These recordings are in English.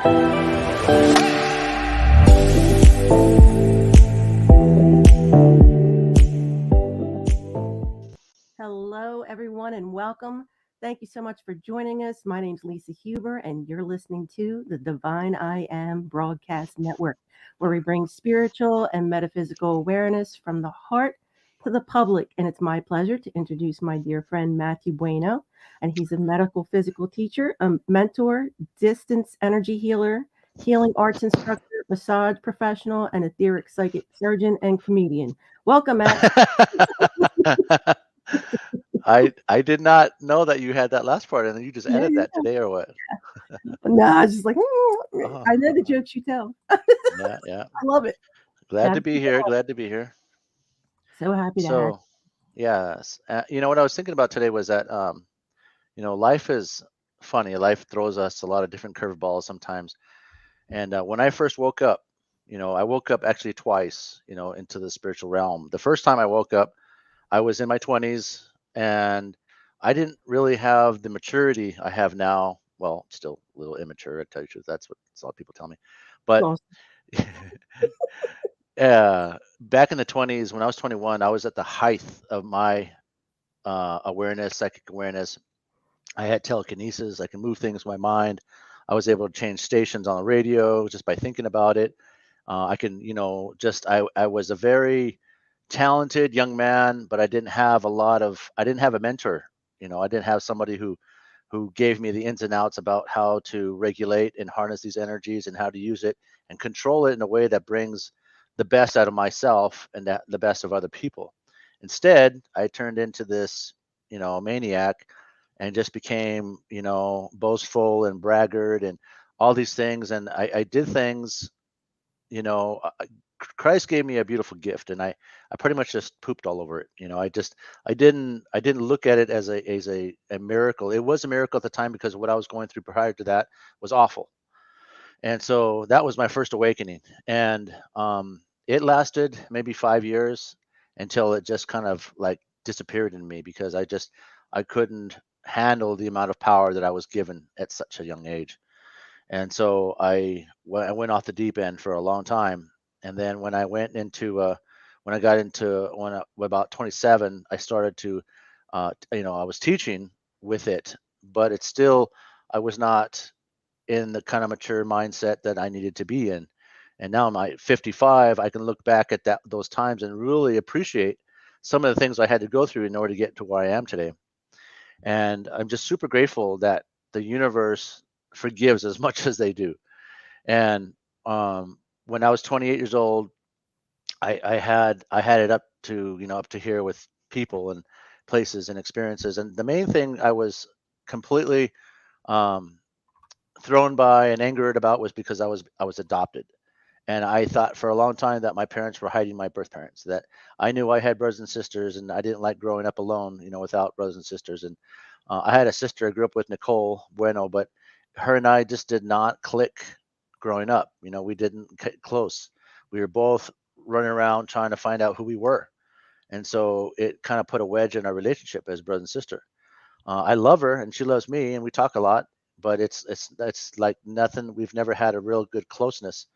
Hello, everyone, and welcome. Thank you so much for joining us. My name's Lisa Huber, and you're listening to the Divine I Am Broadcast Network, where we bring spiritual and metaphysical awareness from the heart to the public. And it's my pleasure to introduce my dear friend, Matthew Bueno. And he's a medical physical teacher, a mentor, distance energy healer, healing arts instructor, massage professional, and etheric psychic surgeon and comedian. Welcome, Matt. I did not know that you had that last part, and then you just Yeah, added yeah. that today, or what? No, I was just like, Oh, I know the jokes you tell. yeah, yeah. I love it. Glad to Gotta be keep it here. up. Glad to be here. So happy to have So, yes, what I was thinking about today was that life is funny. Life throws us a lot of different curveballs sometimes. And when I first woke up, I woke up actually twice, into the spiritual realm. The first time I woke up, I was in my 20s, and I didn't really have the maturity I have now. Well, still a little immature, to tell you the truth. That's what a lot of people tell me. But you. back in the 20s, when I was 21, I was at the height of my awareness, psychic awareness. I had telekinesis. I can move things with my mind. I was able to change stations on the radio just by thinking about it. I can, I was a very talented young man, but I didn't have a mentor. I didn't have somebody who gave me the ins and outs about how to regulate and harness these energies and how to use it and control it in a way that brings the best out of myself and that the best of other people. Instead, I turned into this, maniac, and just became, boastful and braggart and all these things. And I did things, you know, I- Christ gave me a beautiful gift, and I pretty much just pooped all over it. I didn't look at it as a miracle. It was a miracle at the time because what I was going through prior to that was awful. And so that was my first awakening. And it lasted maybe 5 years until it just kind of like disappeared in me because I couldn't handle the amount of power that I was given at such a young age. And so I went off the deep end for a long time. And then when I got into about 27, I started to, I was teaching with it, but it's still, I was not in the kind of mature mindset that I needed to be in. And now I'm at 55, I can look back at those times and really appreciate some of the things I had to go through in order to get to where I am today. And I'm just super grateful that the universe forgives as much as they do. And when I was 28 years old, I had it up to here with people and places and experiences. And the main thing I was completely um, thrown by and angered about was because I was adopted. And I thought for a long time that my parents were hiding my birth parents, that I knew I had brothers and sisters, and I didn't like growing up alone, without brothers and sisters. And I had a sister I grew up with, Nicole Bueno, but her and I just did not click growing up. We didn't get close. We were both running around trying to find out who we were. And so it kind of put a wedge in our relationship as brother and sister. I love her and she loves me, and we talk a lot, but it's like nothing. We've never had a real good closeness,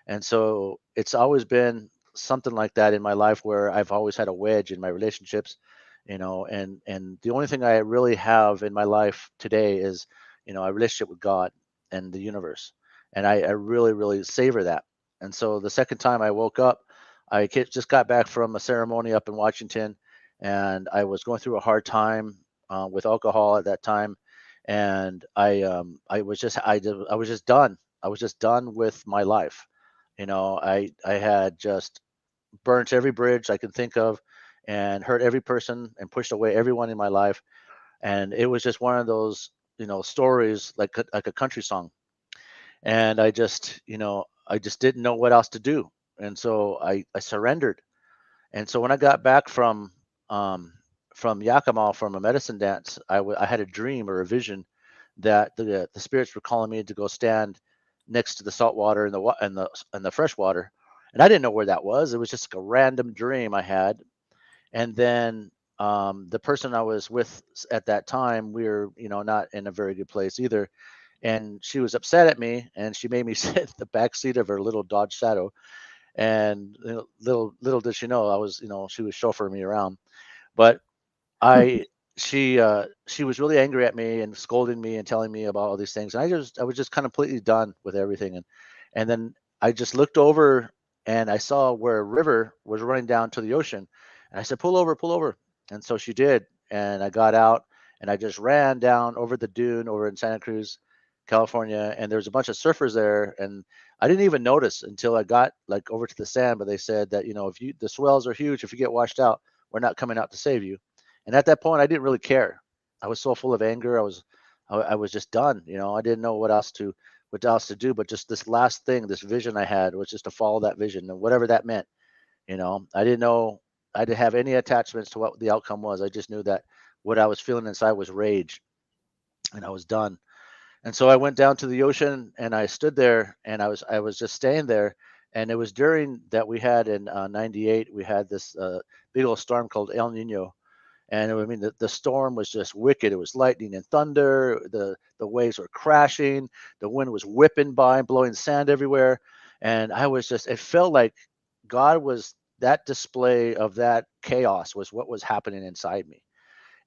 and so it's always been something like that in my life where I've always had a wedge in my relationships, and the only thing I really have in my life today is, a relationship with God and the universe. And I really, really savor that. And so the second time I woke up, just got back from a ceremony up in Washington, and I was going through a hard time with alcohol at that time, and I was just done. I was just done with my life. I had just burnt every bridge I can think of and hurt every person and pushed away everyone in my life. And it was just one of those, stories like a country song. And I just didn't know what else to do. And so I surrendered. And so when I got back from Yakima, from a medicine dance, I had a dream or a vision that the spirits were calling me to go stand next to the salt water and the fresh water, and I didn't know where that was. It was just like a random dream I had. And then the person I was with at that time, we were not in a very good place either, and she was upset at me, and she made me sit in the back seat of her little Dodge Shadow. And little did she know I was, she was chauffeuring me around. But I she was really angry at me and scolding me and telling me about all these things. And I was just kind of completely done with everything. And then I just looked over and I saw where a river was running down to the ocean. And I said, pull over, pull over. And so she did. And I got out and I just ran down over the dune over in Santa Cruz, California. And there was a bunch of surfers there. And I didn't even notice until I got like over to the sand, but they said that, if the swells are huge, if you get washed out, we're not coming out to save you. And at that point, I didn't really care. I was so full of anger. I was just done. I didn't know what else to do. But just this last thing, this vision I had was just to follow that vision and whatever that meant. I didn't know. I didn't have any attachments to what the outcome was. I just knew that what I was feeling inside was rage, and I was done. And so I went down to the ocean and I stood there and I was just staying there. And it was during that we had in '98, we had this big old storm called El Nino. And I mean, the storm was just wicked. It was lightning and thunder. The waves were crashing. The wind was whipping by, blowing sand everywhere. And it felt like God was that display of that chaos was what was happening inside me.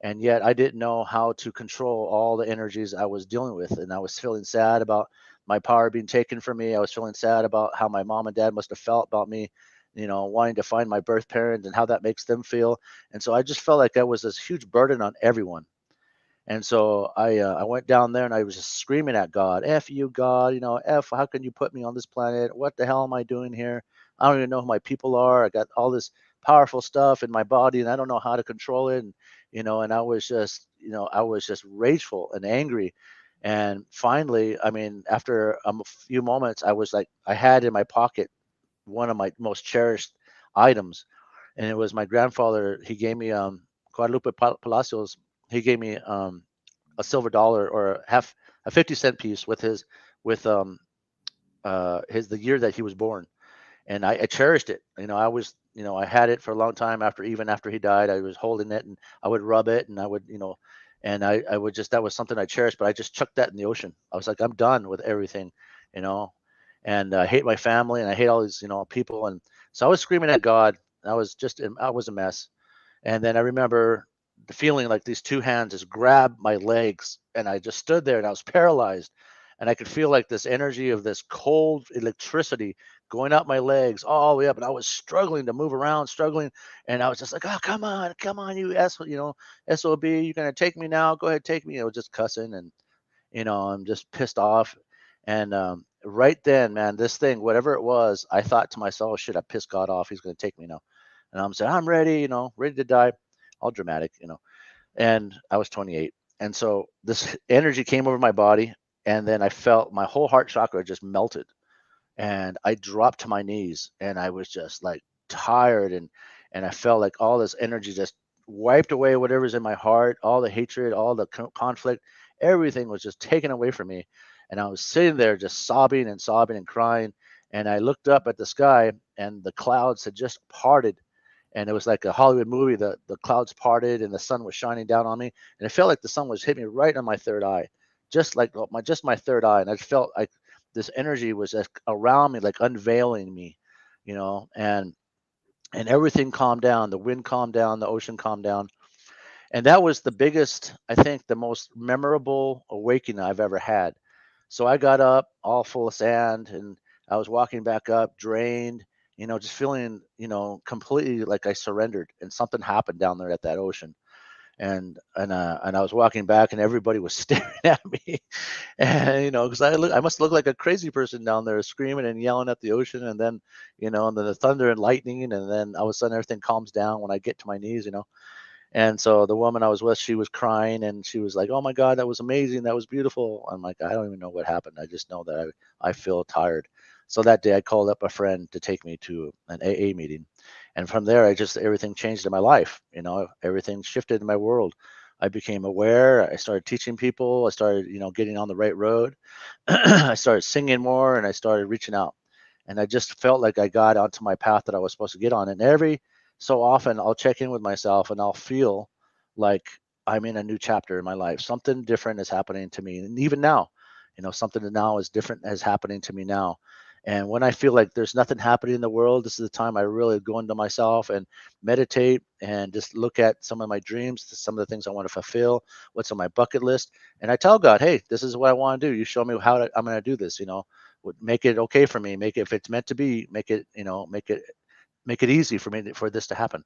And yet I didn't know how to control all the energies I was dealing with. And I was feeling sad about my power being taken from me. I was feeling sad about how my mom and dad must have felt about me, wanting to find my birth parents and how that makes them feel. And so I just felt like that was this huge burden on everyone. And so I went down there and I was just screaming at God, "F you, God! F, how can you put me on this planet? What the hell am I doing here? I don't even know who my people are. I got all this powerful stuff in my body and I don't know how to control it." And I was just rageful and angry. And finally, I mean, after a few moments, I was like, I had in my pocket one of my most cherished items, and it was my grandfather. He gave me Guadalupe Palacios. He gave me a silver dollar or a 50-cent piece with the year that he was born, and I cherished it. I had it for a long time even after he died. I was holding it and I would rub it and I would, and I would just that was something I cherished. But I just chucked that in the ocean. I was like, I'm done with everything, you know, and I hate my family and I hate all these people. And so I was screaming at God. I was a mess. And then I remember the feeling like these two hands just grabbed my legs, and I just stood there and I was paralyzed. And I could feel like this energy of this cold electricity going up my legs all the way up. And I was struggling to move around, struggling. And I was just like, oh, come on, SOB, you're going to take me now. Go ahead, take me. I was just cussing and, I'm just pissed off. And right then, man, this thing, whatever it was, I thought to myself, oh, shit, I pissed God off. He's going to take me now. And I'm saying, I'm ready, ready to die, all dramatic. And I was 28. And so this energy came over my body. And then I felt my whole heart chakra just melted. And I dropped to my knees and I was just like tired. And I felt like all this energy just wiped away whatever's in my heart, all the hatred, all the conflict, everything was just taken away from me. And I was sitting there just sobbing and crying. And I looked up at the sky and the clouds had just parted, and it was like a Hollywood movie. The clouds parted and the sun was shining down on me, and it felt like the sun was hitting me right on my third eye, just like my third eye. And I felt like this energy was just around me, like unveiling me, and everything calmed down. The wind calmed down, the ocean calmed down, and that was the biggest, I think, the most memorable awakening I've ever had. So I got up all full of sand and I was walking back up drained, just feeling, completely like I surrendered, and something happened down there at that ocean. And I was walking back and everybody was staring at me. And because I must look like a crazy person down there screaming and yelling at the ocean. And then and then the thunder and lightning, and then all of a sudden everything calms down when I get to my knees. And so the woman I was with, she was crying and she was like, "Oh my God, that was amazing. That was beautiful." I'm like, I don't even know what happened. I just know that I feel tired. So that day I called up a friend to take me to an AA meeting. And from there, everything changed in my life. Everything shifted in my world. I became aware. I started teaching people. I started, getting on the right road. I started singing more and I started reaching out. And I just felt like I got onto my path that I was supposed to get on. And every so often I'll check in with myself and I'll feel like I'm in a new chapter in my life. Something different is happening to me. And even now, something that now is different is happening to me now. And when I feel like there's nothing happening in the world, this is the time I really go into myself and meditate and just look at some of my dreams, some of the things I want to fulfill, what's on my bucket list. And I tell God, hey, this is what I want to do. You show me I'm going to do this, make it okay for me. Make it, if it's meant to be, make it, make it easy for me for this to happen.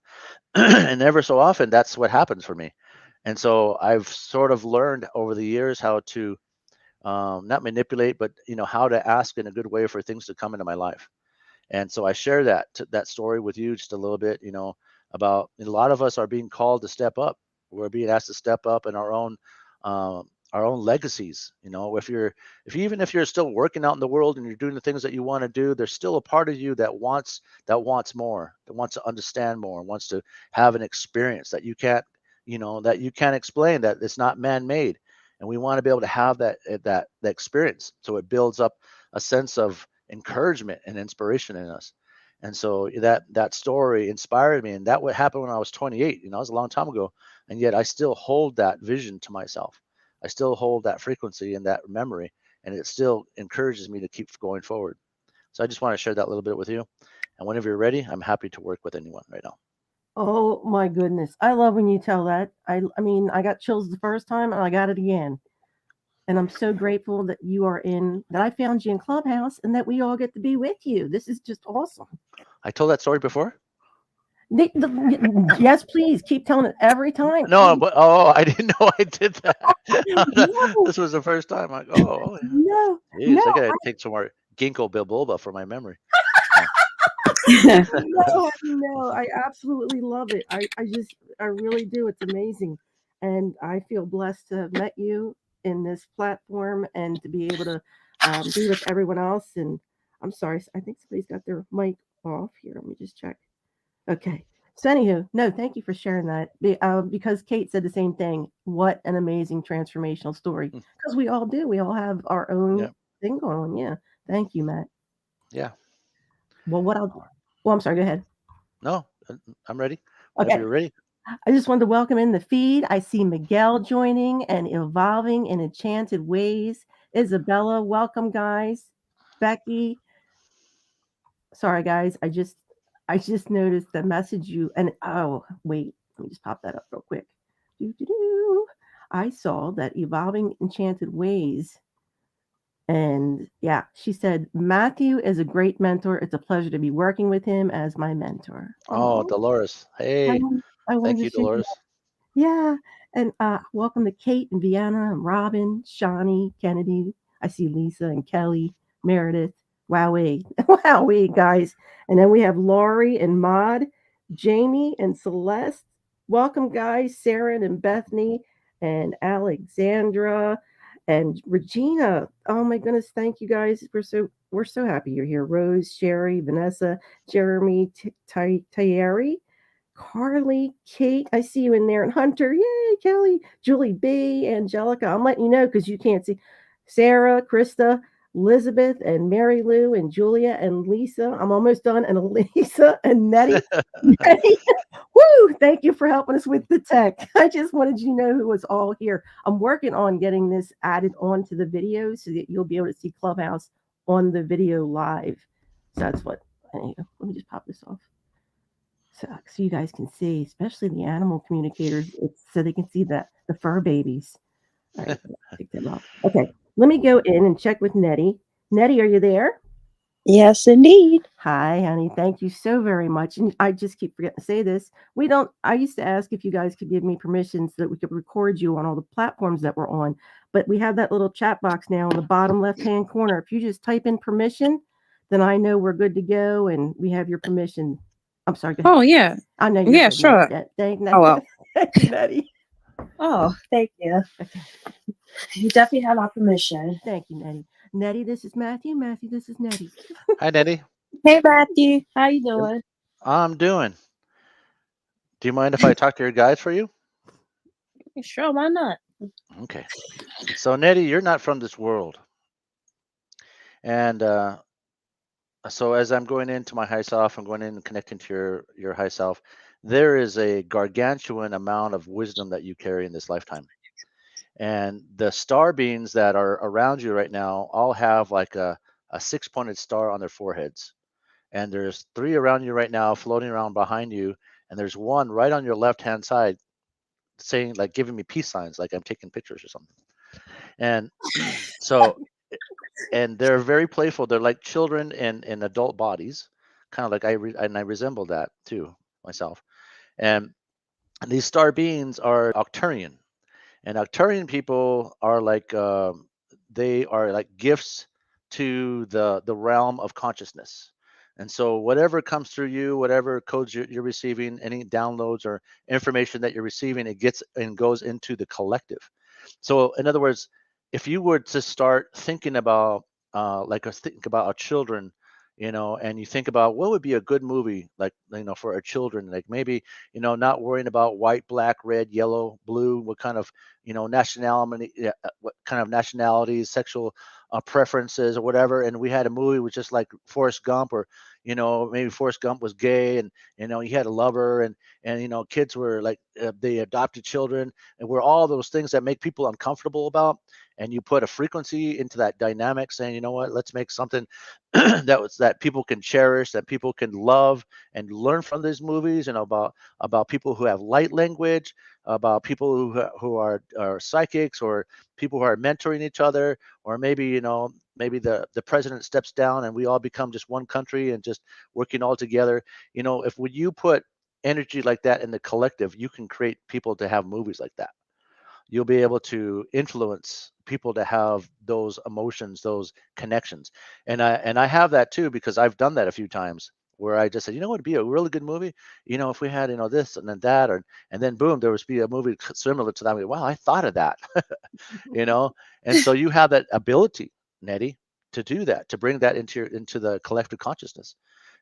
And ever so often, that's what happens for me. And so I've sort of learned over the years how to not manipulate, but how to ask in a good way for things to come into my life. And so I share that story with you just a little bit, about a lot of us are being called to step up. We're being asked to step up in our own legacies. Even if you're still working out in the world and you're doing the things that you want to do, there's still a part of you that wants more, that wants to understand more, wants to have an experience that you can't, explain, that it's not man-made. And we want to be able to have that experience, so it builds up a sense of encouragement and inspiration in us. And so that story inspired me, and that what happened when I was 28. It was a long time ago, and yet I still hold that vision to myself. I still hold that frequency and that memory, and it still encourages me to keep going forward. So I just want to share that a little bit with you. And whenever you're ready, I'm happy to work with anyone right now. Oh my goodness. I love when you tell that. I mean, I got chills the first time and I got it again. And I'm so grateful that that I found you in Clubhouse and that we all get to be with you. This is just awesome. I told that story before. Yes, please keep telling it every time. No, but I didn't know I did that. No, This was the first time. Like, oh, no, geez, I no. gotta take some more ginkgo biloba for my memory. No, I absolutely love it. I really do. It's amazing. And I feel blessed to have met you in this platform and to be able to be with everyone else. And I'm sorry, I think somebody's got their mic off here. Let me just check. Okay. So, anywho, no, thank you for sharing that. Because Kate said the same thing. What an amazing transformational story. Because we all do. We all have our own thing going on. Yeah. Thank you, Matt. Yeah. Well, I'm sorry. Go ahead. No, I'm ready. Whenever Okay. you're ready. I just wanted to welcome in the feed. I see Miguel joining and evolving in enchanted ways. Isabella, welcome, guys. Becky, sorry, guys. I just noticed the message you and oh wait, let me just pop that up real quick. Doo-doo-doo. I saw that evolving enchanted ways. And yeah, she said, Matthew is a great mentor. It's a pleasure to be working with him as my mentor. Oh, Oh, Dolores. I, Hey, wanted- I wanted thank to you, share. Dolores. Yeah. And welcome to Kate and Vianna and Robin, Shawnee, Kennedy. I see Lisa and Kelly, Meredith. Wowee. Wowee, guys. And then we have Laurie and Maud, Jamie and Celeste. Welcome, guys. Sarah and Bethany and Alexandra and Regina. Oh my goodness. Thank you guys. We're so happy you're here. Rose, Sherry, Vanessa, Jeremy, Tayeri. Carly, Kate, I see you in there, and Hunter, yay, Kelly, Julie B, Angelica. I'm letting you know because you can't see. Sarah, Krista, Elizabeth, and Mary Lou, and Julia, and Lisa. I'm almost done, and Lisa, and Nettie. Nettie. Woo! Thank you for helping us with the tech. I just wanted you to know who was all here. I'm working on getting this added onto the video so that you'll be able to see Clubhouse on the video live. So that's what. Anyway, let me just pop this off so you guys can see, especially the animal communicators, so they can see the fur babies. All right, take them off. Okay, let me go in and check with Nettie. Nettie, are you there? Yes, indeed. Hi, honey. Thank you so very much. And I just keep forgetting to say this. We don't. I used to ask if you guys could give me permission so that we could record you on all the platforms that we're on. But we have that little chat box now in the bottom left-hand corner. If you just type in permission, then I know we're good to go and we have your permission. I'm sorry. Go ahead. Oh, yeah. I know you're Yeah, good, sure. Thank Oh, well. you, Nettie. Oh, thank you. You definitely have our permission. Thank you, Nettie. Nettie, this is Matthew. Matthew, this is Nettie. Hi, Nettie. Hey, Matthew. How you doing? I'm doing. Do you mind if I talk to your guides for you? Sure, why not? Okay. So, Nettie, you're not from this world. And so as I'm going into my high self, I'm going in and connecting to your high self, there is a gargantuan amount of wisdom that you carry in this lifetime. And the star beings that are around you right now all have like a six-pointed star on their foreheads. And there's three around you right now floating around behind you. And there's one right on your left-hand side saying, like, giving me peace signs, like I'm taking pictures or something. And so, and they're very playful. They're like children in adult bodies, kind of like and I resemble that too myself. And these star beings are Octurian, and Octurian people are like they are like gifts to the realm of consciousness. And so whatever comes through you, whatever codes you're receiving, any downloads or information that you're receiving, it gets and goes into the collective. So in other words, if you were to start thinking about think about our children, and you think about what would be a good movie, like, for our children, like maybe, not worrying about white, black, red, yellow, blue, what kind of, nationality, what kind of nationalities, sexual preferences or whatever. And we had a movie with just like Forrest Gump, or, maybe Forrest Gump was gay, and, he had a lover, and, kids were like, they adopted children, and we're all those things that make people uncomfortable about. And you put a frequency into that dynamic saying, you know what, let's make something that people can cherish, that people can love and learn from these movies, and about people who have light language, about people who are psychics, or people who are mentoring each other, or maybe, maybe the president steps down and we all become just one country and just working all together. If when you put energy like that in the collective, you can create people to have movies like that. You'll be able to influence people to have those emotions, those connections. And I have that too, because I've done that a few times, where I just said, what would be a really good movie, if we had, this and then that, or and then boom, there was be a movie similar to that. Wow, I thought of that. you know and so you have that ability, Nettie, to do that, to bring that into the collective consciousness.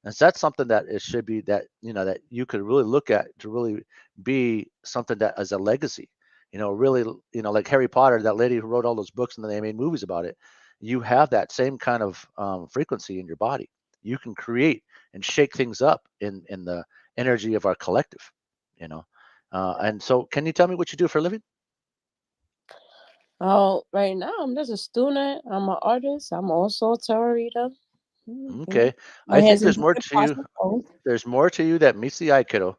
And so that's something that it should be, that that you could really look at, to really be something that as a legacy. Really, like Harry Potter, that lady who wrote all those books and then they made movies about it. You have that same kind of frequency in your body. You can create and shake things up in the energy of our collective. And so, can you tell me what you do for a living? Oh, right now I'm just a student. I'm an artist. I'm also a tarot reader. Okay. My I think hands in there's more different to pots you. of both. There's more to you that meets the eye, kiddo.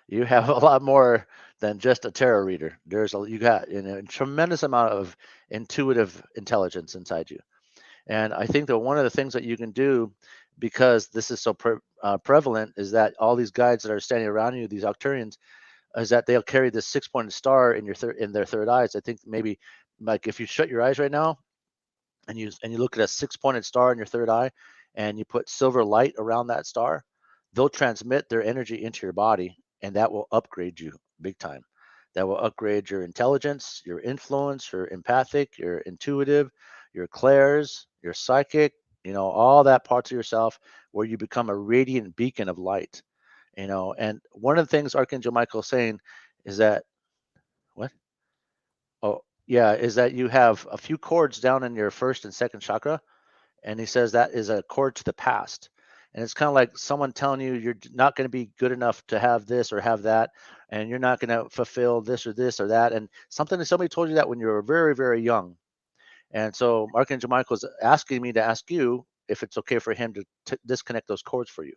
You have a lot more than just a tarot reader. You got, a tremendous amount of intuitive intelligence inside you. And I think that one of the things that you can do, because this is so prevalent, is that all these guides that are standing around you, these Octurians, is that they'll carry this six-pointed star in their third eyes. I think maybe, like, if you shut your eyes right now, and you look at a six-pointed star in your third eye, and you put silver light around that star, they'll transmit their energy into your body, and that will upgrade you big time. That will upgrade your intelligence, your influence, your empathic, your intuitive, your clairs, your psychic, all that parts of yourself, where you become a radiant beacon of light. And one of the things Archangel Michael is saying is that, what? Oh, yeah, is that you have a few cords down in your first and second chakra, and he says that is a cord to the past. And it's kind of like someone telling you you're not going to be good enough to have this or have that, and you're not going to fulfill this or that, and somebody told you that when you were very, very young. And so Archangel Michael is asking me to ask you if it's okay for him to disconnect those cords for you.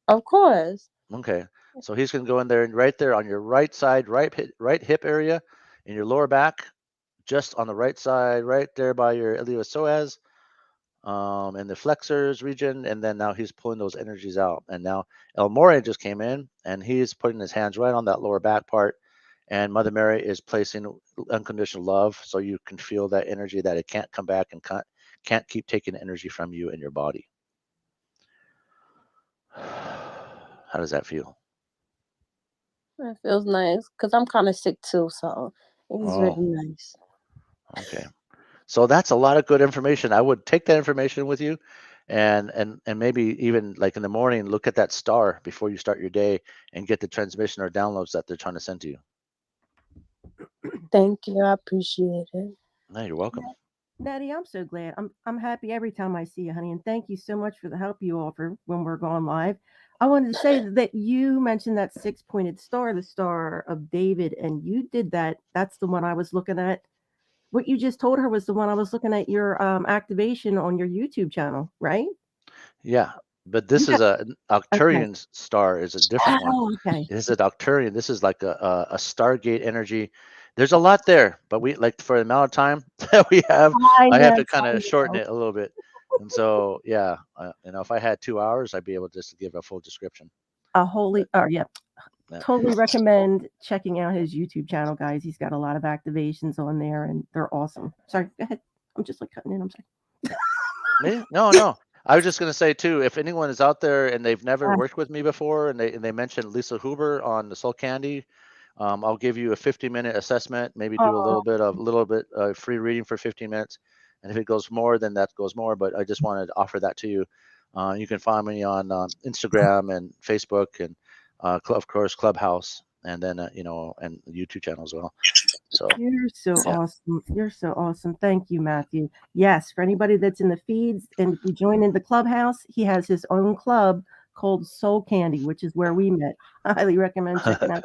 Of course. Okay, so he's going to go in there, and right there on your right side, right hip area, in your lower back, just on the right side, right there by your iliopsoas, and the flexors region, and then now he's pulling those energies out. And now El More just came in, and he's putting his hands right on that lower back part, and Mother Mary is placing unconditional love, so you can feel that energy, that it can't come back and can't keep taking energy from you in your body. How does that feel? It feels nice because I'm kind of sick too, so it's really Oh, nice. okay. So that's a lot of good information. I would take that information with you, and maybe even like in the morning, look at that star before you start your day and get the transmission or downloads that they're trying to send to you. Thank you. I appreciate it. No, you're welcome. Nettie, I'm so glad. I'm happy every time I see you, honey, and thank you so much for the help you offer when we're going live. I wanted to say that you mentioned that six-pointed star, the Star of David, and you did that. That's the one I was looking at. What you just told her was the one I was looking at your activation on your YouTube channel, right? Yeah, but You this is got an okay. Arcturian star is a different one. Oh, okay. It is an Arcturian. This is like a Stargate energy. There's a lot there, but we like for the amount of time that we have, I I have know. to kind I of shorten know. it a little bit. And so, yeah, if I had 2 hours, I'd be able just to give a full description. A holy, or yeah, Yeah. totally recommend checking out his YouTube channel, guys. He's got a lot of activations on there, and they're awesome. Sorry, go ahead. I'm just like cutting in. I'm sorry. Me? No, no. I was just gonna say too, if anyone is out there and they've never Uh, worked with me before, and they mention Lisa Huber on the Soul Candy, I'll give you a 50-minute assessment. Maybe do a oh, little bit free reading for 15 minutes, and if it goes more, then that goes more. But I just wanted to offer that to you. You can find me on Instagram and Facebook, and of course Clubhouse, and then and YouTube channel as well. So you're so yeah. awesome. You're so awesome. Thank you, Matthew. Yes, for anybody that's in the feeds, and if you join in the clubhouse, he has his own club called Soul Candy, which is where we met. I highly recommend checking it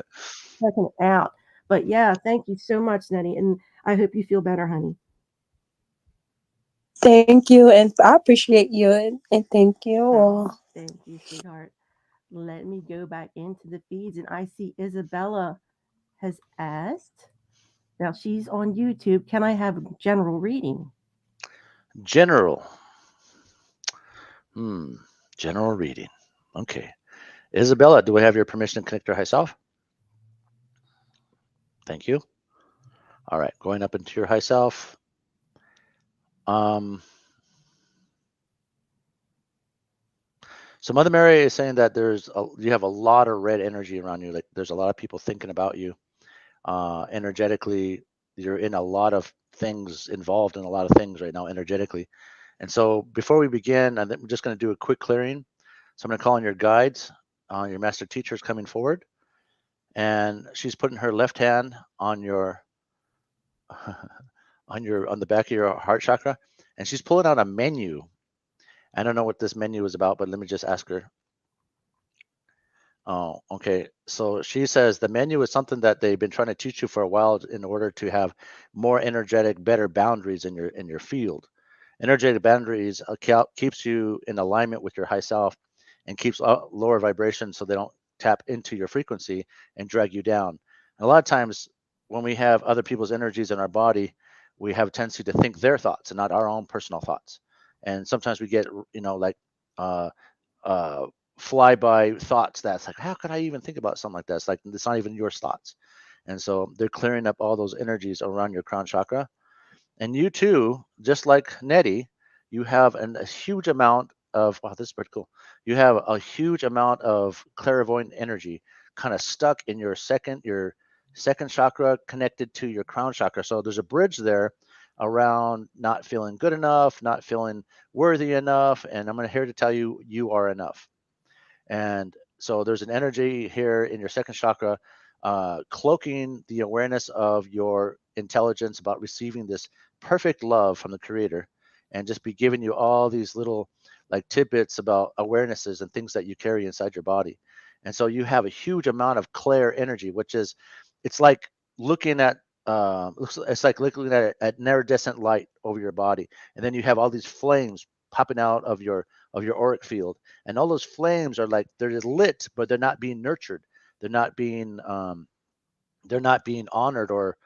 out. But yeah, thank you so much, Nettie, and I hope you feel better, honey. Thank you, and I appreciate you, and thank you all. Thank you, sweetheart. Let me go back into the feeds, and I see Isabella has asked. Now she's on YouTube. Can I have a general reading? General. General reading. Okay. Isabella, do we have your permission to connect your high self? Thank you. All right, going up into your high self. So Mother Mary is saying that you have a lot of red energy around you. Like there's a lot of people thinking about you. Energetically, you're in a lot of things, involved in a lot of things right now energetically. And so before we begin, I'm just going to do a quick clearing. So I'm going to call on your guides, your master teachers coming forward, and she's putting her left hand on your on the back of your heart chakra, and she's pulling out a menu. I don't know what this menu is about, but let me just ask her. Oh, okay. So she says the menu is something that they've been trying to teach you for a while in order to have more energetic, better boundaries in your field. Energetic boundaries keeps you in alignment with your high self and keeps lower vibrations so they don't tap into your frequency and drag you down. And a lot of times when we have other people's energies in our body, we have a tendency to think their thoughts and not our own personal thoughts. And sometimes we get, like uh, uh, flyby thoughts that's like, how can I even think about something like that? It's like, it's not even your thoughts. And so they're clearing up all those energies around your crown chakra. And you too, just like Nettie, you have a huge amount of, oh, this is pretty cool. You have a huge amount of clairvoyant energy kind of stuck in your second chakra connected to your crown chakra. So there's a bridge there around not feeling good enough, not feeling worthy enough. And I'm here to tell you, you are enough. And so there's an energy here in your second chakra, cloaking the awareness of your intelligence about receiving this perfect love from the creator, and just be giving you all these little like tidbits about awarenesses and things that you carry inside your body. And so you have a huge amount of clair energy, which is, it's like looking at, it's like looking at iridescent light over your body, and then you have all these flames popping out of your auric field, and all those flames are like they're lit, but they're not being nurtured. They're not being they're not being honored or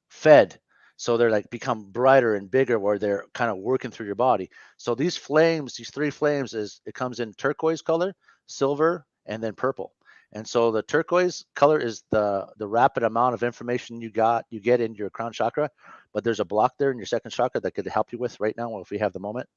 fed. So they're like become brighter and bigger where they're kind of working through your body. So these flames, these three flames, is it comes in turquoise color, silver, and then purple. And so the turquoise color is the rapid amount of information you get in your crown chakra, but there's a block there in your second chakra that could help you with right now if we have the moment.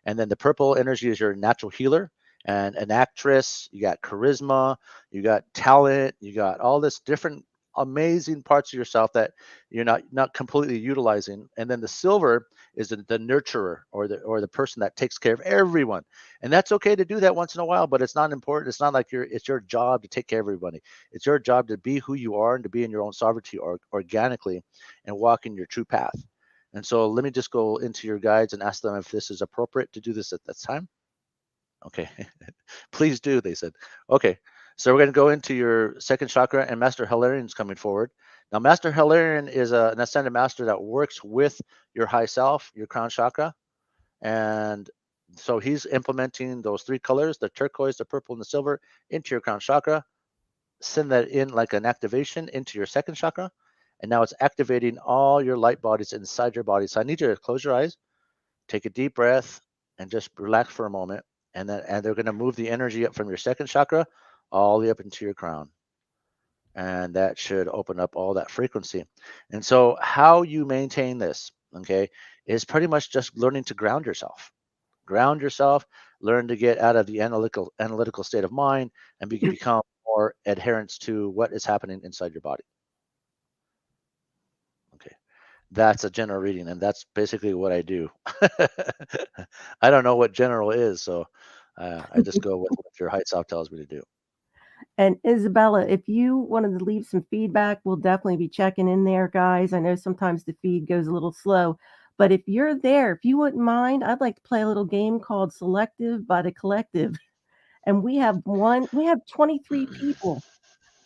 And then the purple energy is your natural healer and an actress. You got charisma, you got talent, you got all this different amazing parts of yourself that you're not completely utilizing. And then the silver is the nurturer, or the person that takes care of everyone. And that's okay to do that once in a while, but it's not important. It's not like it's your job to take care of everybody. It's your job to be who you are and to be in your own sovereignty organically and walk in your true path. And so let me just go into your guides and ask them if this is appropriate to do this at this time. Okay, please do, they said. Okay, so we're going to go into your second chakra, and Master Hilarion is coming forward. Now, Master Hilarion is an ascended master that works with your high self, your crown chakra. And so he's implementing those three colors, the turquoise, the purple, and the silver, into your crown chakra. Send that in like an activation into your second chakra. And now it's activating all your light bodies inside your body. So I need you to close your eyes, take a deep breath, and just relax for a moment. And they're going to move the energy up from your second chakra all the way up into your crown. And that should open up all that frequency. And so how you maintain this, okay, is pretty much just learning to ground yourself. Ground yourself, learn to get out of the analytical state of mind, and become more adherence to what is happening inside your body. Okay, that's a general reading, and that's basically what I do. I don't know what general is, so I just go with what your high self tells me to do. And Isabella, if you wanted to leave some feedback, we'll definitely be checking in there, guys. I know sometimes the feed goes a little slow, but if you're there, if you wouldn't mind, I'd like to play a little game called Selective by the Collective. And we have 23 people,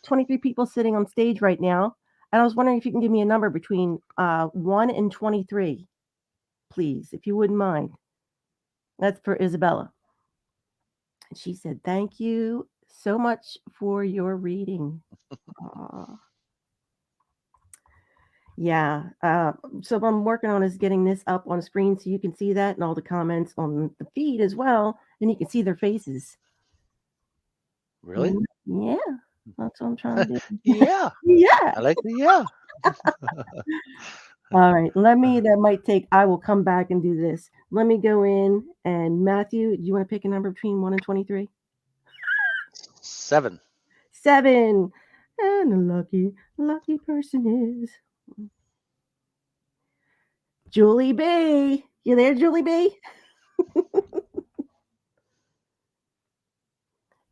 23 people sitting on stage right now. And I was wondering if you can give me a number between 1 and 23, please, if you wouldn't mind. That's for Isabella. And she said, "Thank you so much for your reading." Aw. Yeah. So what I'm working on is getting this up on screen so you can see that and all the comments on the feed as well, and you can see their faces. Really? Yeah, that's what I'm trying to do. Yeah, Yeah. I like the yeah. All right. That might take, I will come back and do this. Let me go in and Matthew, do you want to pick a number between 1 and 23? 7. 7. And the lucky person is Julie B. You there, Julie B?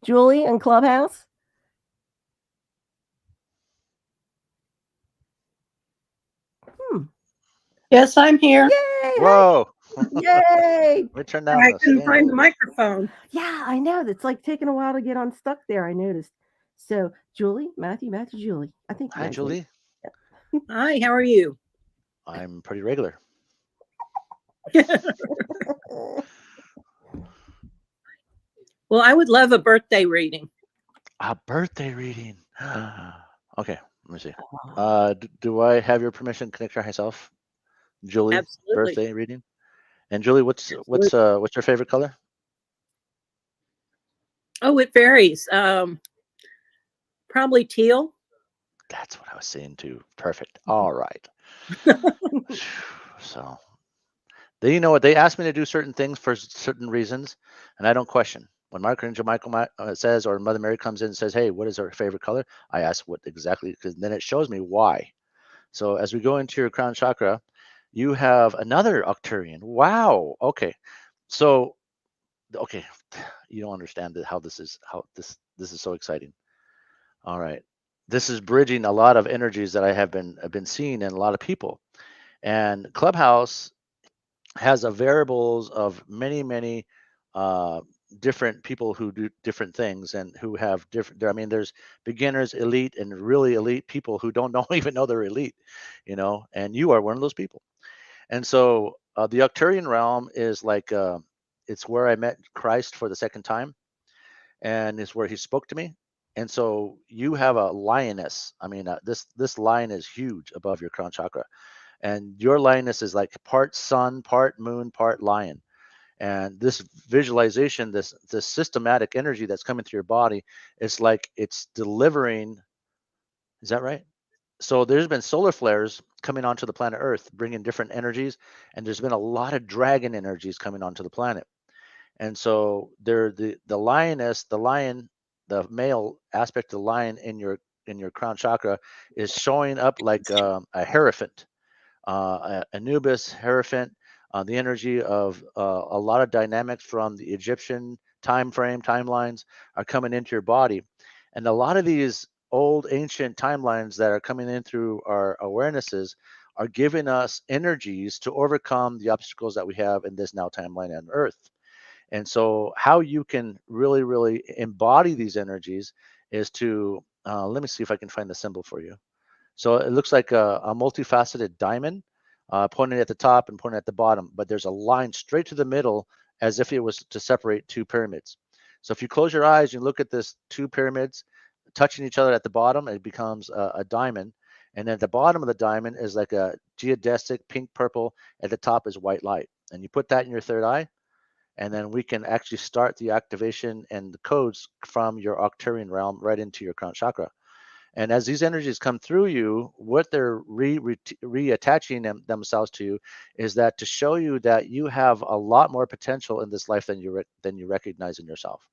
Julie in Clubhouse? Yes, I'm here. Yay! Whoa! Yay! We turn down I the couldn't find the stand. microphone. Yeah, I know. It's like taking a while to get unstuck there, I noticed. So, Julie, Matthew, Julie. I think Hi, Matthew. Julie. Hi, how are you? I'm pretty regular. Well, I would love a birthday reading. A birthday reading. Okay, let me see. Do I have your permission to connect to myself, Julie? Absolutely. Birthday reading. And Julie, what's your favorite color? Oh, it varies. Probably teal. That's what I was saying too. Perfect. All right. So you know what? They asked me to do certain things for certain reasons, and I don't question. When Archangel Michael says, or Mother Mary comes in and says, "Hey, what is our favorite color?" I ask what exactly, because then it shows me why. So as we go into your crown chakra, you have another Octurian. Wow. Okay. So okay, you don't understand how this is so exciting. All right. This is bridging a lot of energies that I have been seeing in a lot of people. And Clubhouse has a variables of many uh, different people who do different things and who have different. I mean, there's beginners, elite, and really elite people who don't know, even know they're elite, and you are one of those people. And so the Octurian realm is like it's where I met Christ for the second time, and is where he spoke to me. And so you have a lioness. I mean, this lion is huge above your crown chakra, and your lioness is like part sun, part moon, part lion. And this visualization, this systematic energy that's coming through your body, it's like it's delivering. Is that right? So there's been solar flares coming onto the planet Earth, bringing different energies, and there's been a lot of dragon energies coming onto the planet. And so the lioness, the lion, the male aspect of the lion in your crown chakra is showing up like a hierophant, Anubis, hierophant, the energy of a lot of dynamics from the Egyptian time frame timelines are coming into your body, and a lot of these old ancient timelines that are coming in through our awarenesses are giving us energies to overcome the obstacles that we have in this now timeline on Earth. And so how you can really, really embody these energies is to, let me see if I can find the symbol for you. So it looks like a multifaceted diamond, pointing at the top and pointing at the bottom, but there's a line straight to the middle as if it was to separate two pyramids. So if you close your eyes, you look at this two pyramids touching each other at the bottom, it becomes a diamond. And then at the bottom of the diamond is like a geodesic pink purple. At the top is white light. And you put that in your third eye, and then we can actually start the activation and the codes from your Octarian realm right into your crown chakra. And as these energies come through you, what they're reattaching themselves to you is that to show you that you have a lot more potential in this life than you recognize in yourself.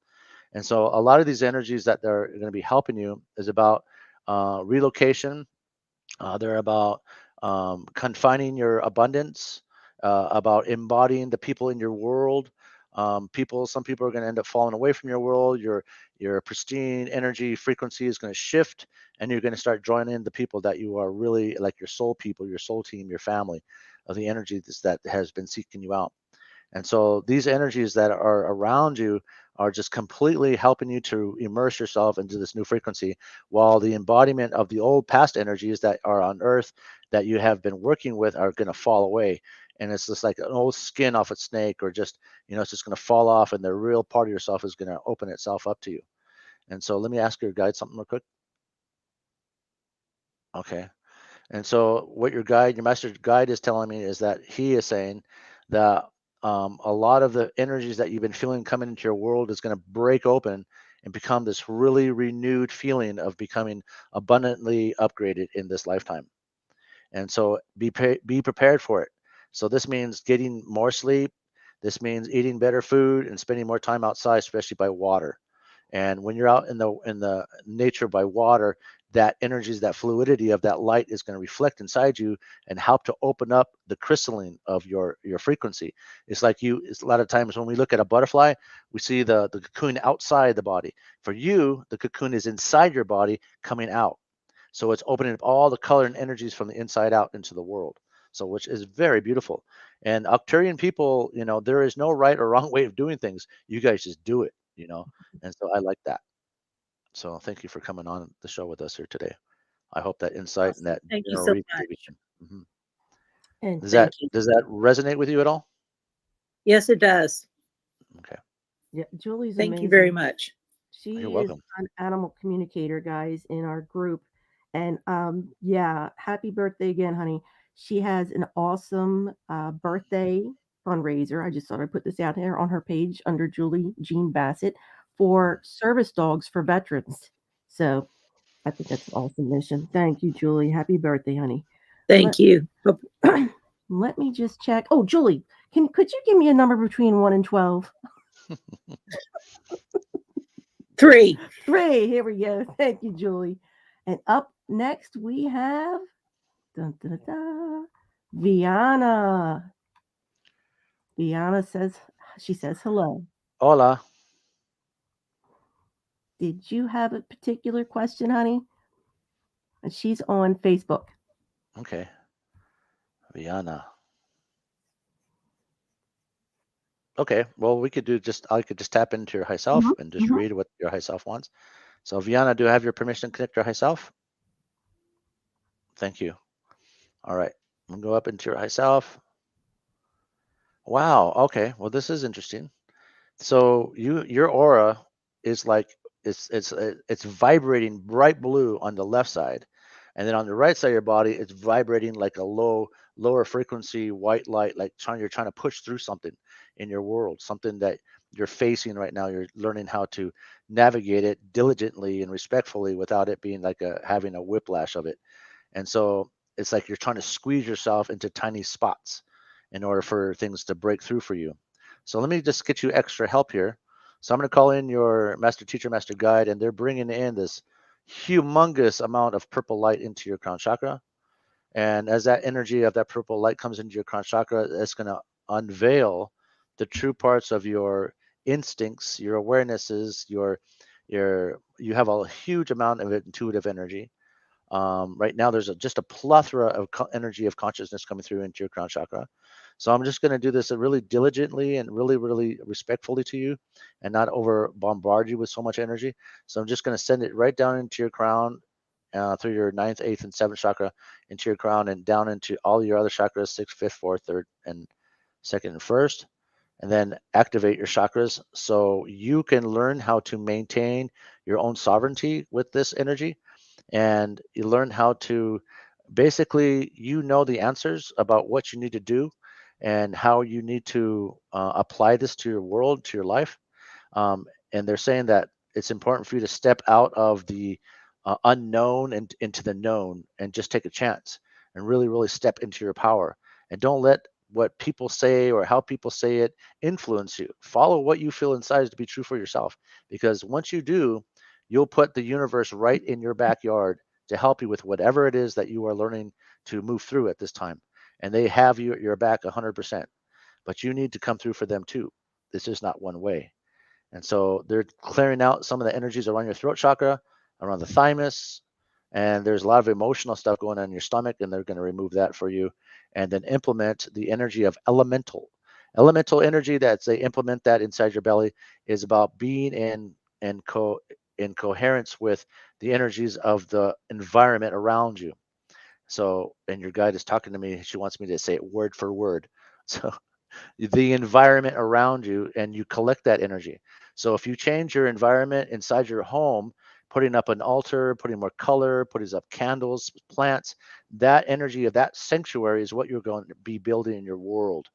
And so a lot of these energies that they're going to be helping you is about relocation. They're about confining your abundance, about embodying the people in your world. Some people are going to end up falling away from your world. Your pristine energy frequency is going to shift, and you're going to start drawing in the people that you are really like your soul people, your soul team, your family, of the energy that has been seeking you out. And so these energies that are around you are just completely helping you to immerse yourself into this new frequency, while the embodiment of the old past energies that are on earth that you have been working with are going to fall away. And it's just like an old skin off a snake, or just, it's just going to fall off, and the real part of yourself is going to open itself up to you. And so let me ask your guide something real quick. Okay. And so what your master guide is telling me is that he is saying that a lot of the energies that you've been feeling coming into your world is going to break open and become this really renewed feeling of becoming abundantly upgraded in this lifetime. And so be prepared for it. So this means getting more sleep. This means eating better food and spending more time outside, especially by water. And when you're out in the nature by water, that energies, that fluidity of that light is going to reflect inside you and help to open up the crystalline of your frequency. It's a lot of times when we look at a butterfly, we see the cocoon outside the body. For you, the cocoon is inside your body coming out. So it's opening up all the color and energies from the inside out into the world. So which is very beautiful. And Octarian people, there is no right or wrong way of doing things. You guys just do it. And so I like that. So thank you for coming on the show with us here today. I hope that insight and Awesome. that Thank you general so reading gave you much. some. Mhm. And Thank you. Does that resonate with you at all? Yes, it does. Okay, yeah, Julie's Thank you very amazing. much. you're She is welcome. an animal communicator, guys, in our group. And yeah, happy birthday again, honey. She has an awesome birthday fundraiser. I just thought I'd put this out there on her page under Julie Jean Bassett for service dogs for veterans. So I think that's an awesome mission. Thank you, Julie. Happy birthday, honey. Let Thank you. let me just check. Oh, Julie, could you give me a number between 1 and 12? 3. 3. Here we go. Thank you, Julie. And up next we have dun, dun, dun, dun, Vianna. Vianna says hello. Hola. Did you have a particular question, honey? And she's on Facebook. Okay, Vianna. Okay, well, I could just tap into your high self Mhm, and just mhm. read what your high self wants. So Vianna, do I have your permission to connect your high self? Thank you. All right, I'm gonna go up into your high self. Wow. Okay. Well, this is interesting. So your aura is like it's vibrating bright blue on the left side, and then on the right side of your body, it's vibrating like a lower frequency white light, like you're trying to push through something in your world, something that you're facing right now. You're learning how to navigate it diligently and respectfully without it being like having a whiplash of it. And so it's like you're trying to squeeze yourself into tiny spots in order for things to break through for you. So let me just get you extra help here. So I'm going to call in your master teacher, master guide, and they're bringing in this humongous amount of purple light into your crown chakra. And as that energy of that purple light comes into your crown chakra, it's going to unveil the true parts of your instincts, your awarenesses, you have a huge amount of intuitive energy. Right now, there's just a plethora of energy of consciousness coming through into your crown chakra. So I'm just going to do this really diligently and really, really respectfully to you, and not over bombard you with so much energy. So I'm just going to send it right down into your crown, through your ninth, eighth, and seventh chakra, into your crown, and down into all your other chakras, sixth, fifth, fourth, third, and second, and first. And then activate your chakras so you can learn how to maintain your own sovereignty with this energy, and you learn how to basically, the answers about what you need to do and how you need to apply this to your world, to your life. And they're saying that it's important for you to step out of the unknown and into the known, and just take a chance and really, really step into your power. And don't let what people say or how people say it influence you. Follow what you feel inside to be true for yourself. Because once you do, you'll put the universe right in your backyard to help you with whatever it is that you are learning to move through at this time. And they have you at your back 100%. But you need to come through for them too. It's just not one way. And so they're clearing out some of the energies around your throat chakra, around the thymus, and there's a lot of emotional stuff going on in your stomach, and they're going to remove that for you, and then implement the energy of elemental energy. That they implement that inside your belly is about being in coherence with the energies of the environment around you. So, and your guide is talking to me. She wants me to say it word for word. So the environment around you, and you collect that energy. So if you change your environment inside your home, putting up an altar, putting more color, putting up candles, plants, that energy of that sanctuary is what you're going to be building in your world.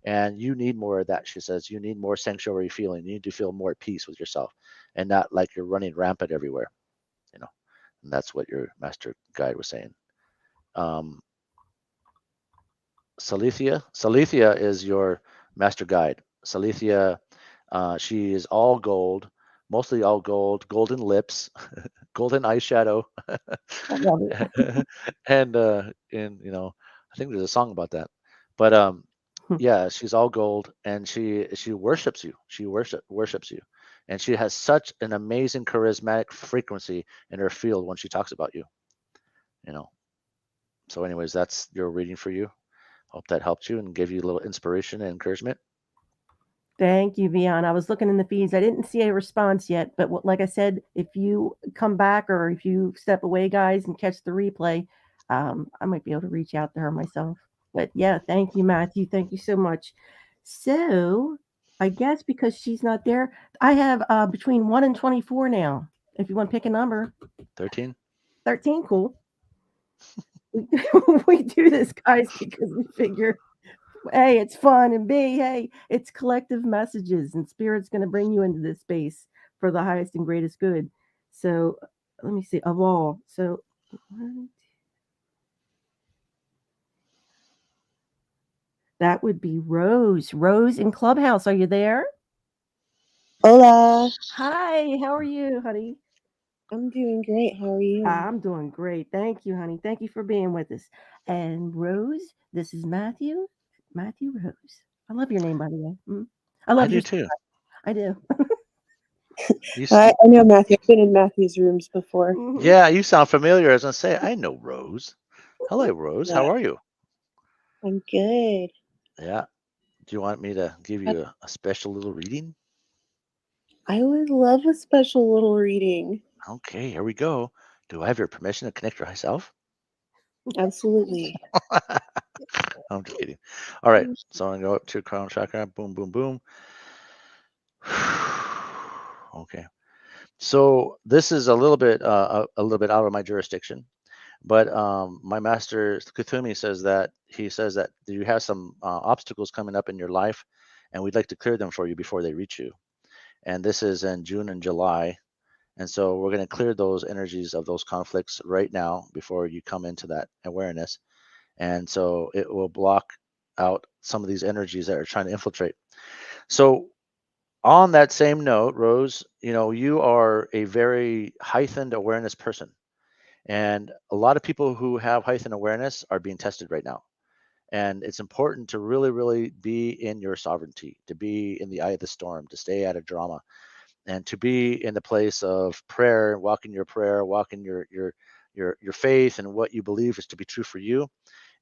And you need more of that, she says. You need more sanctuary feeling. You need to feel more at peace with yourself, and not like you're running rampant everywhere, you know. And that's what your master guide was saying. Um, Salithia is your master guide. Salithia, she is all gold, mostly all gold, golden lips, golden eyeshadow, I love it. and I think there's a song about that. But yeah, she's all gold, and she worships you. She worships you, and she has such an amazing charismatic frequency in her field when she talks about you. You know. So, anyways, that's your reading for you. Hope that helped you and gave you a little inspiration and encouragement. Thank you, Vianna. I was looking in the feeds. I didn't see a response yet, but like I said, if you come back or if you step away, guys, and catch the replay, I might be able to reach out to her myself. But yeah, thank you, Matthew. Thank you so much. So I guess because she's not there, I have between 1 and 24 now. If you want to pick a number, 13. 13, cool. We, we do this, guys, because we figure A, it's fun, and B, hey, it's collective messages, and Spirit's going to bring you into this space for the highest and greatest good. So let me see, of all. So that would be Rose. Rose in Clubhouse. Are you there? Hola. Hi, how are you, honey? I'm doing great. How are you? I'm doing great. Thank you, honey. Thank you for being with us. And Rose, this is Matthew. Matthew Rose. I love your name, by the way. I I love do your. too. I do. I know Matthew. I've been in Matthew's rooms before. Yeah, you sound familiar. I was gonna say, I know Rose. Hello, Rose. Yeah, How are you? I'm good. Yeah. Do you want me to give you a special little reading? I would love a special little reading. Okay, here we go. Do I have your permission to connect your high self? Absolutely. I'm just kidding. All right, so I'm gonna go up to your crown chakra. Boom, boom, boom. Okay. So this is a little bit out of my jurisdiction, but my master Kuthumi says that you have some obstacles coming up in your life, and we'd like to clear them for you before they reach you. And this is in June and July, and so we're going to clear those energies of those conflicts right now before you come into that awareness, and so it will block out some of these energies that are trying to infiltrate. So on that same note, Rose, you are a very heightened awareness person. And a lot of people who have heightened awareness are being tested right now. And it's important to really, really be in your sovereignty, to be in the eye of the storm, to stay out of drama, and to be in the place of prayer, walk in your faith and what you believe is to be true for you,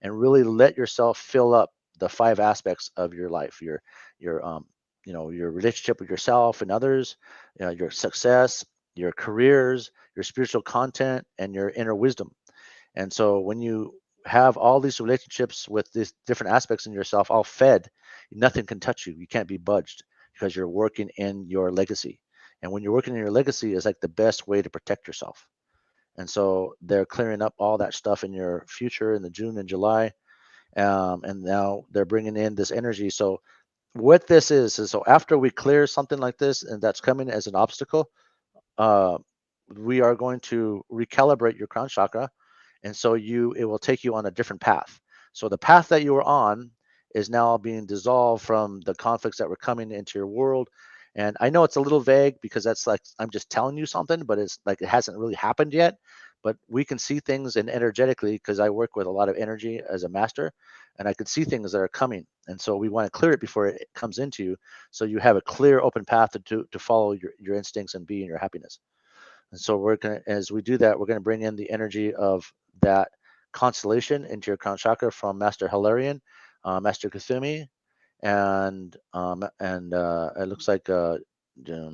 and really let yourself fill up the 5 aspects of your life: your your relationship with yourself and others, your success, your careers, your spiritual content, and your inner wisdom. And so when you have all these relationships with these different aspects in yourself all fed, nothing can touch you. You can't be budged because you're working in your legacy. And when you're working in your legacy is like the best way to protect yourself. And so they're clearing up all that stuff in your future in the June and July. And now they're bringing in this energy. So what this is so after we clear something like this and that's coming as an obstacle, uh, we are going to recalibrate your crown chakra, and so it will take you on a different path. So the path that you were on is now being dissolved from the conflicts that were coming into your world. And I know it's a little vague because that's like I'm just telling you something, but it's like it hasn't really happened yet. But we can see things and energetically, because I work with a lot of energy as a master, and I could see things that are coming. And so we want to clear it before it comes into you, so you have a clear, open path to follow your instincts and be in your happiness. And so we're going to, as we do that, we're going to bring in the energy of that constellation into your crown chakra from Master Hilarion, Master Kuthumi, and it looks like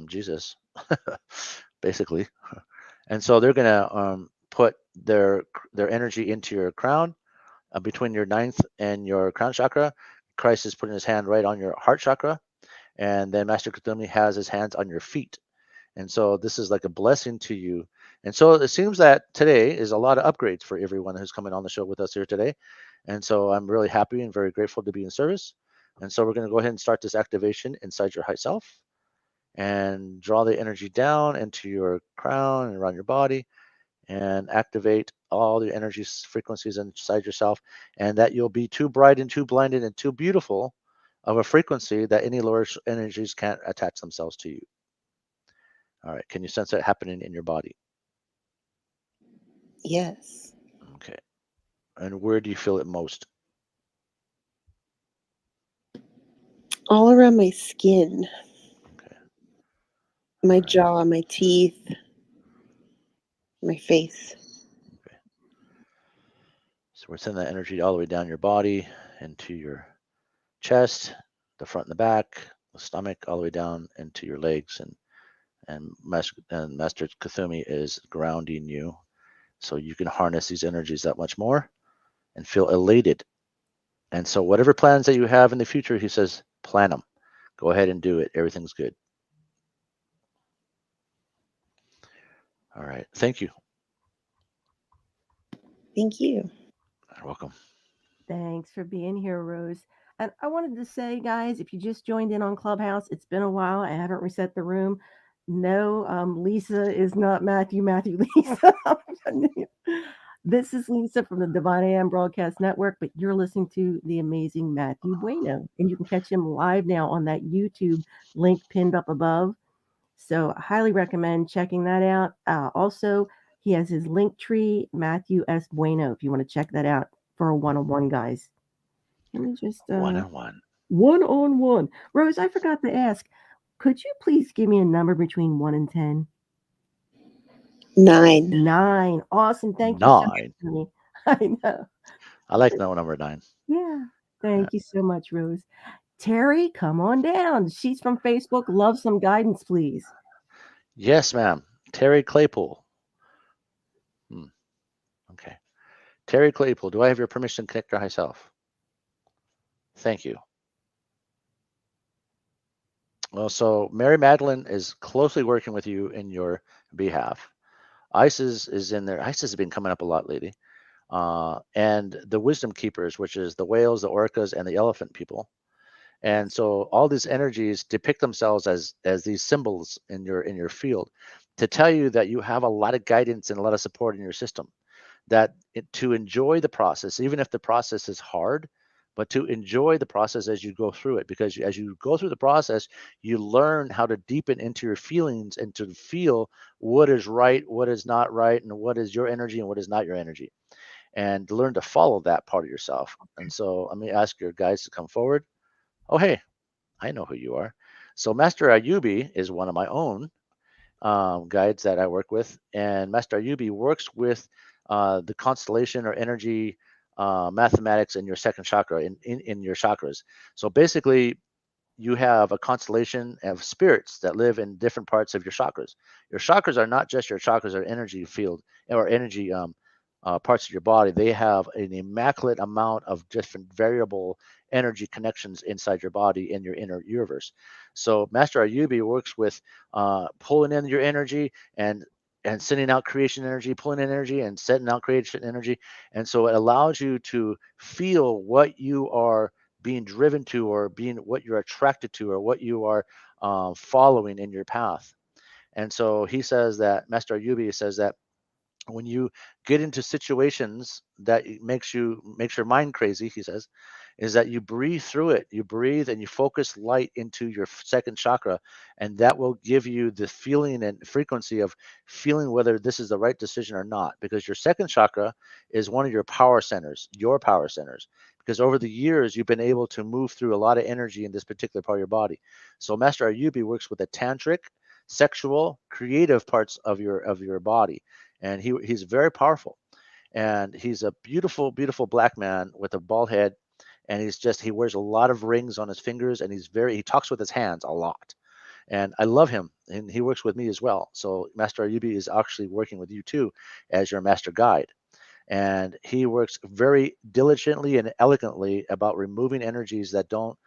Jesus, basically. And so they're going to put their energy into your crown, between your ninth and your crown chakra. Christ is putting his hand right on your heart chakra, and then Master Kuthumi has his hands on your feet. And so this is like a blessing to you. And so it seems that today is a lot of upgrades for everyone who's coming on the show with us here today. And so I'm really happy and very grateful to be in service. And so we're going to go ahead and start this activation inside your high self and draw the energy down into your crown and around your body and activate all the energy frequencies inside yourself, and that you'll be too bright and too blinded and too beautiful of a frequency that any lower energies can't attach themselves to you. All right. Can you sense that happening in your body? Yes. Okay. And where do you feel it most? All around my skin, Okay. my All right. jaw, my teeth, my face. Okay. So we're sending that energy all the way down your body into your chest, the front and the back, the stomach, all the way down into your legs, and Master Kuthumi is grounding you, so you can harness these energies that much more and feel elated. And so whatever plans that you have in the future, he says, plan them. Go ahead and do it. Everything's good. All right. Thank you. Thank you. You're welcome. Thanks for being here, Rose. And I wanted to say, guys, if you just joined in on Clubhouse, it's been a while. I haven't reset the room. No, Lisa is not Matthew. Matthew, Lisa. This is Lisa from the Divine AM Broadcast Network, but you're listening to the amazing Matthew Bueno. And you can catch him live now on that YouTube link pinned up above. So I highly recommend checking that out. Also, he has his link tree, Matthew S. Bueno, if you want to check that out for a one-on-one, guys. Let me just One-on-one. one-on-one. Rose, I forgot to ask. Could you please give me a number between 1 and 10? 9. 9. Awesome. Thank you so much, 9. honey. I know. I like number 9. Yeah. Thank you so much, Rose. Terry, come on down. She's from Facebook. Love some guidance, please. Yes, ma'am. Terry Claypool. Okay. Terry Claypool, do I have your permission to connect your high self? Thank you. Well, so Mary Magdalene is closely working with you in your behalf. Isis is in there. Isis has been coming up a lot lately. And the wisdom keepers, which is the whales, the orcas, and the elephant people. And so all these energies depict themselves as these symbols in your field to tell you that you have a lot of guidance and a lot of support in your system, that to enjoy the process, even if the process is hard, but to enjoy the process as you go through it, because as you go through the process, you learn how to deepen into your feelings and to feel what is right, what is not right, and what is your energy and what is not your energy, and learn to follow that part of yourself. And so let me ask your guys to come forward. Oh, hey, I know who you are. So Master Ayubi is one of my own guides that I work with, and Master Ayubi works with the constellation or energy mathematics in your second chakra in your chakras. So basically, you have a constellation of spirits that live in different parts of your chakras. Your chakras are not just your chakras or energy field or energy parts of your body. They have an immaculate amount of different variable energy connections inside your body in your inner universe. So Master Ayubi works with pulling in your energy and sending out creation energy, pulling in energy and setting out creation energy. And so it allows you to feel what you are being driven to, or being what you're attracted to, or what you are following in your path. And so he says that Master Ayubi says that when you get into situations that makes your mind crazy, he says, is that you breathe through it. You breathe and you focus light into your second chakra, and that will give you the feeling and frequency of feeling whether this is the right decision or not, because your second chakra is one of your power centers, because over the years you've been able to move through a lot of energy in this particular part of your body. So Master Ayubi works with the tantric, sexual, creative parts of your body, and he's very powerful. And he's a beautiful, beautiful black man with a bald head, and he wears a lot of rings on his fingers, and he talks with his hands a lot. And I love him, and he works with me as well. So Master Ayubi is actually working with you too as your master guide, and he works very diligently and elegantly about removing energies that don't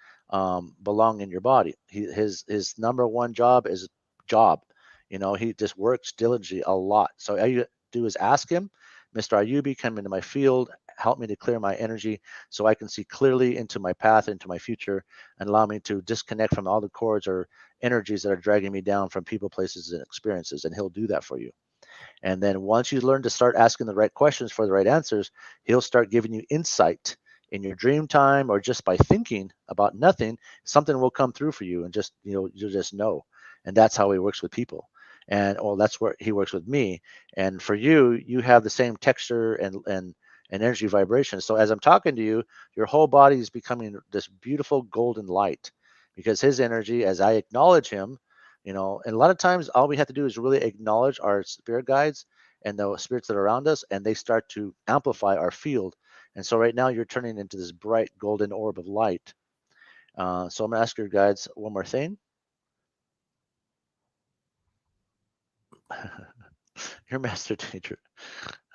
belong in your body. His number one job is job. He just works diligently a lot. So all you do is ask him, Mr. Ayubi, come into my field, help me to clear my energy so I can see clearly into my path, into my future, and allow me to disconnect from all the cords or energies that are dragging me down from people, places, and experiences. And he'll do that for you. And then once you learn to start asking the right questions for the right answers, he'll start giving you insight in your dream time, or just by thinking about nothing, something will come through for you, and you'll just know. And that's how he works with people. And that's where he works with me. And for you, you have the same texture and energy vibration. So as I'm talking to you, your whole body is becoming this beautiful golden light, because his energy, as I acknowledge him, and a lot of times all we have to do is really acknowledge our spirit guides and the spirits that are around us, and they start to amplify our field. And so right now you're turning into this bright golden orb of light. So I'm gonna ask your guides one more thing. Your master teacher,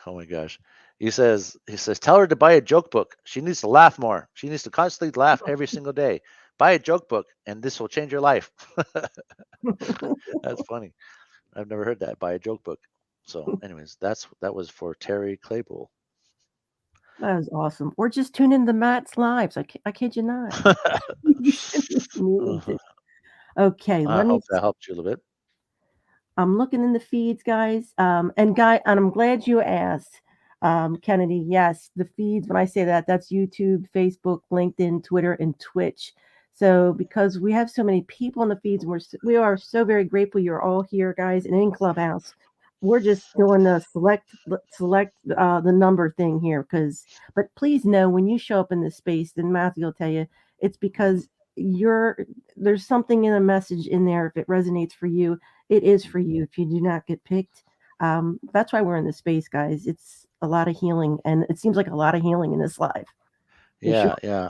oh my gosh, he says tell her to buy a joke book. She needs to laugh more. She needs to constantly laugh every single day. Buy a joke book and this will change your life. That's funny. I've never heard that. Buy a joke book. So, anyways, that was for Terry Claypool. That was awesome. Or just tune in to Matt's lives. I kid you not. You need to. Okay, I let me. hope that helped you a little bit. I'm looking in the feeds, guys. And I'm glad you asked, Kennedy. Yes, the feeds. When I say that, that's YouTube, Facebook, LinkedIn, Twitter, and Twitch. So because we have so many people in the feeds, and we are so very grateful you're all here, guys, and in Clubhouse. We're just doing the select the number thing here, but please know when you show up in this space, then Matthew will tell you it's because you're there's something in a message in there. If it resonates for you, it is for you. If you do not get picked, that's why we're in this space, guys. It's a lot of healing, and it seems like a lot of healing in this live. Yeah, yeah.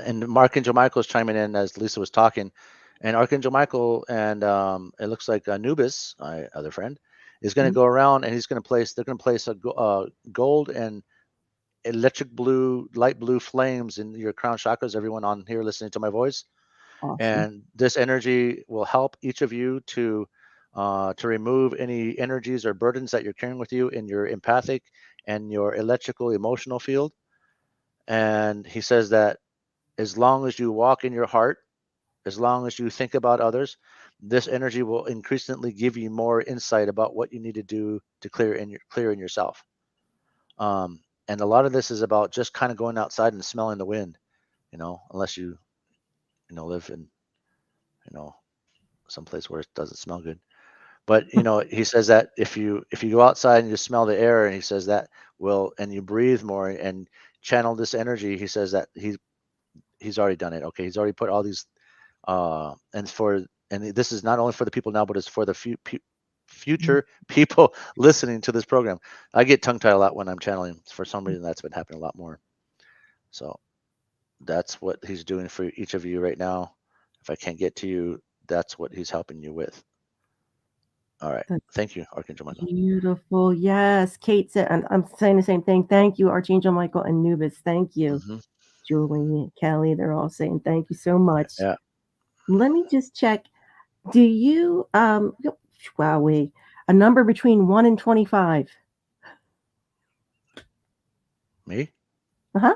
And Archangel Michael's chiming in as Lisa was talking, and Archangel Michael and it looks like Anubis, my other friend, is going to go around, and they're going to place gold and electric blue, light blue flames in your crown chakras. Everyone on here listening to my voice. Awesome. And this energy will help each of you to remove any energies or burdens that you're carrying with you in your empathic and your electrical emotional field. And he says that as long as you walk in your heart, as long as you think about others, this energy will increasingly give you more insight about what you need to do to clear in yourself. And a lot of this is about just kind of going outside and smelling the wind, unless you live in someplace where it doesn't smell good. But he says that if you go outside and you smell the air, and he says that and you breathe more and channel this energy, he says that he's already done it. Okay, he's already put all these and this is not only for the people now, but it's for the future people listening to this program. I get tongue tied a lot when I'm channeling. For some reason, that's been happening a lot more. So that's what he's doing for each of you right now. If I can't get to you, that's what he's helping you with. All right. That's Thank you, Archangel Michael. beautiful. Yes. Kate said, and I'm saying the same thing. Thank you, Archangel Michael and Nubis. Thank you. Hmm. Julie, Kelly, they're all saying thank you so much. Yeah. Let me just check. Do you, wowee, a number between 1 and 25? Me? Uh-huh.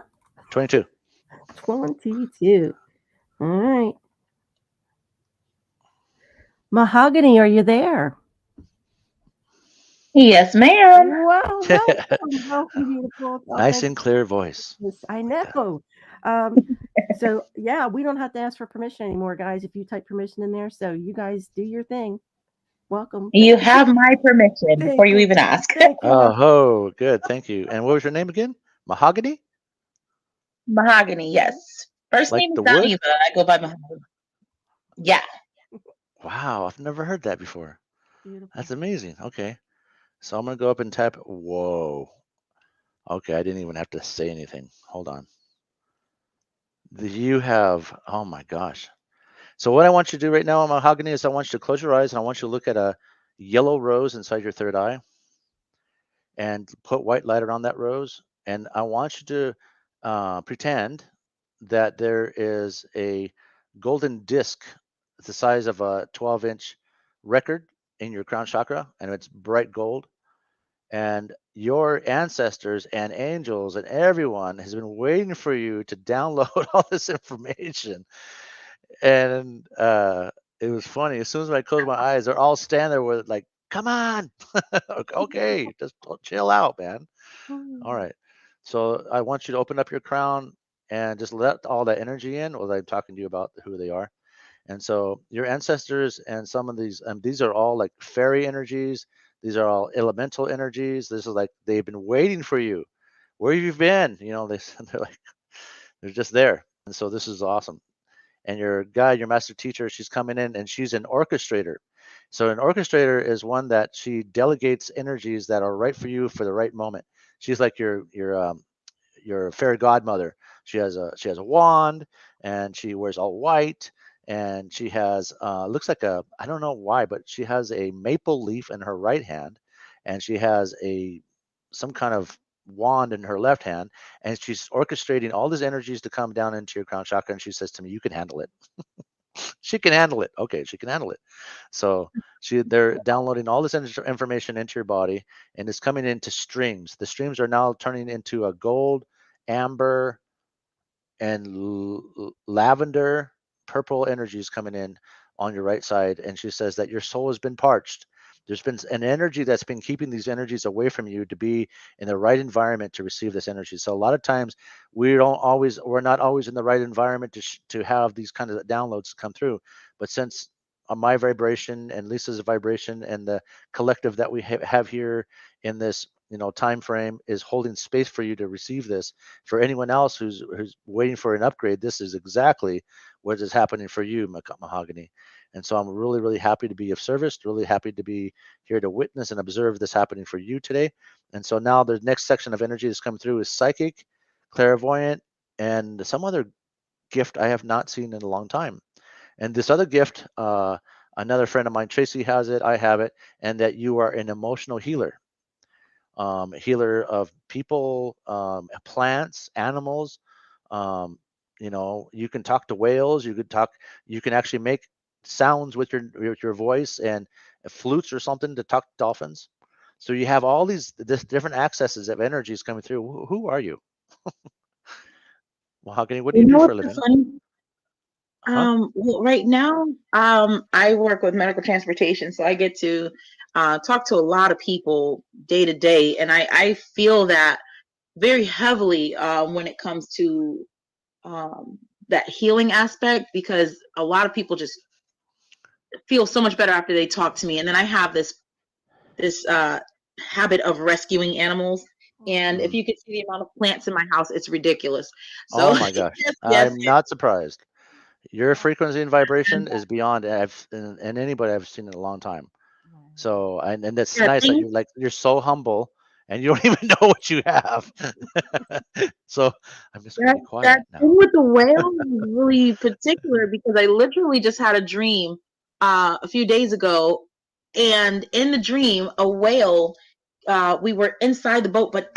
22. 22. All right. Mahogany, are you there? Yes, ma'am. Wow, welcome. Welcome, beautiful. Oh, Nice thank and clear voice. you. I Like that. know. So, yeah, we don't have to ask for permission anymore, guys, if you type permission in there. So, you guys do your thing. Welcome. You have my permission before Thank you you. even ask. Thank you. Oh, ho, good. Thank you. And what was your name again? Mahogany? Mahogany, yes. First Like name is the wood? Daniva. I go by Mahogany. Yeah. Wow, I've never heard that before. Beautiful. That's amazing. Okay. So I'm going to go up and type, whoa. Okay, I didn't even have to say anything. Hold on. You have, oh my gosh. So what I want you to do right now, Mahogany, is I want you to close your eyes and I want you to look at a yellow rose inside your third eye and put white light around that rose. And I want you to pretend that there is a golden disc the size of a 12-inch record in your crown chakra, and it's bright gold. And your ancestors and angels and everyone has been waiting for you to download all this information. And it was funny. As soon as I closed my eyes, they're all standing there with like, "Come on, okay, just chill out, man." All right. So I want you to open up your crown and just let all that energy in while I'm talking to you about who they are. And so your ancestors and some of these are all like fairy energies. These are all elemental energies. This is like they've been waiting for you. Where have you been? You know, they're like they're just there. And so this is awesome. And your guide, your master teacher, she's coming in and she's an orchestrator. So an orchestrator is one that she delegates energies that are right for you for the right moment. She's like your fairy godmother. She has a wand and she wears all white and she has looks like a I don't know why, but she has a maple leaf in her right hand and she has a some kind of wand in her left hand and she's orchestrating all these energies to come down into your crown chakra and she says to me, "You can handle it." She can handle it. Okay, she can handle it. So they're downloading all this information into your body and it's coming into streams. The streams are now turning into a gold, amber, and lavender, purple energies coming in on your right side. And she says that your soul has been parched. There's been an energy that's been keeping these energies away from you to be in the right environment to receive this energy. So a lot of times we're not always in the right environment to have these kind of downloads come through. But since my vibration and Lisa's vibration and the collective that we have here in this time frame is holding space for you to receive this. For anyone else who's waiting for an upgrade, this is exactly what is happening for you, Mahogany. And so I'm really, really happy to be of service, really happy to be here to witness and observe this happening for you today. And so now the next section of energy that's come through is psychic, clairvoyant, and some other gift I have not seen in a long time. And this other gift, another friend of mine, Tracy, has it, I have it, and that you are an emotional healer. Healer of people, plants, animals. Um, you can talk to whales. You can actually make sounds with your voice and flutes or something to talk to dolphins. So you have all this different accesses of energies coming through. Who are you? Mahogany, what do You you do know for a what's so living? funny? Huh? Well, right now, I work with medical transportation, so I get to talk to a lot of people day to day, and I feel that very heavily when it comes to that healing aspect, because a lot of people just feel so much better after they talk to me. And then I have this habit of rescuing animals. And if Mm. you could see the amount of plants in my house, it's ridiculous. So Oh my gosh, yes, yes, I'm not surprised. Your frequency and vibration is beyond and anybody I've seen in a long time. So and that's yeah, nice that thank you're so humble and you don't even know what you have. So I'm just gonna That be quiet that now. thing with the whale is really particular because I literally just had a dream a few days ago, and in the dream, a whale. We were inside the boat, but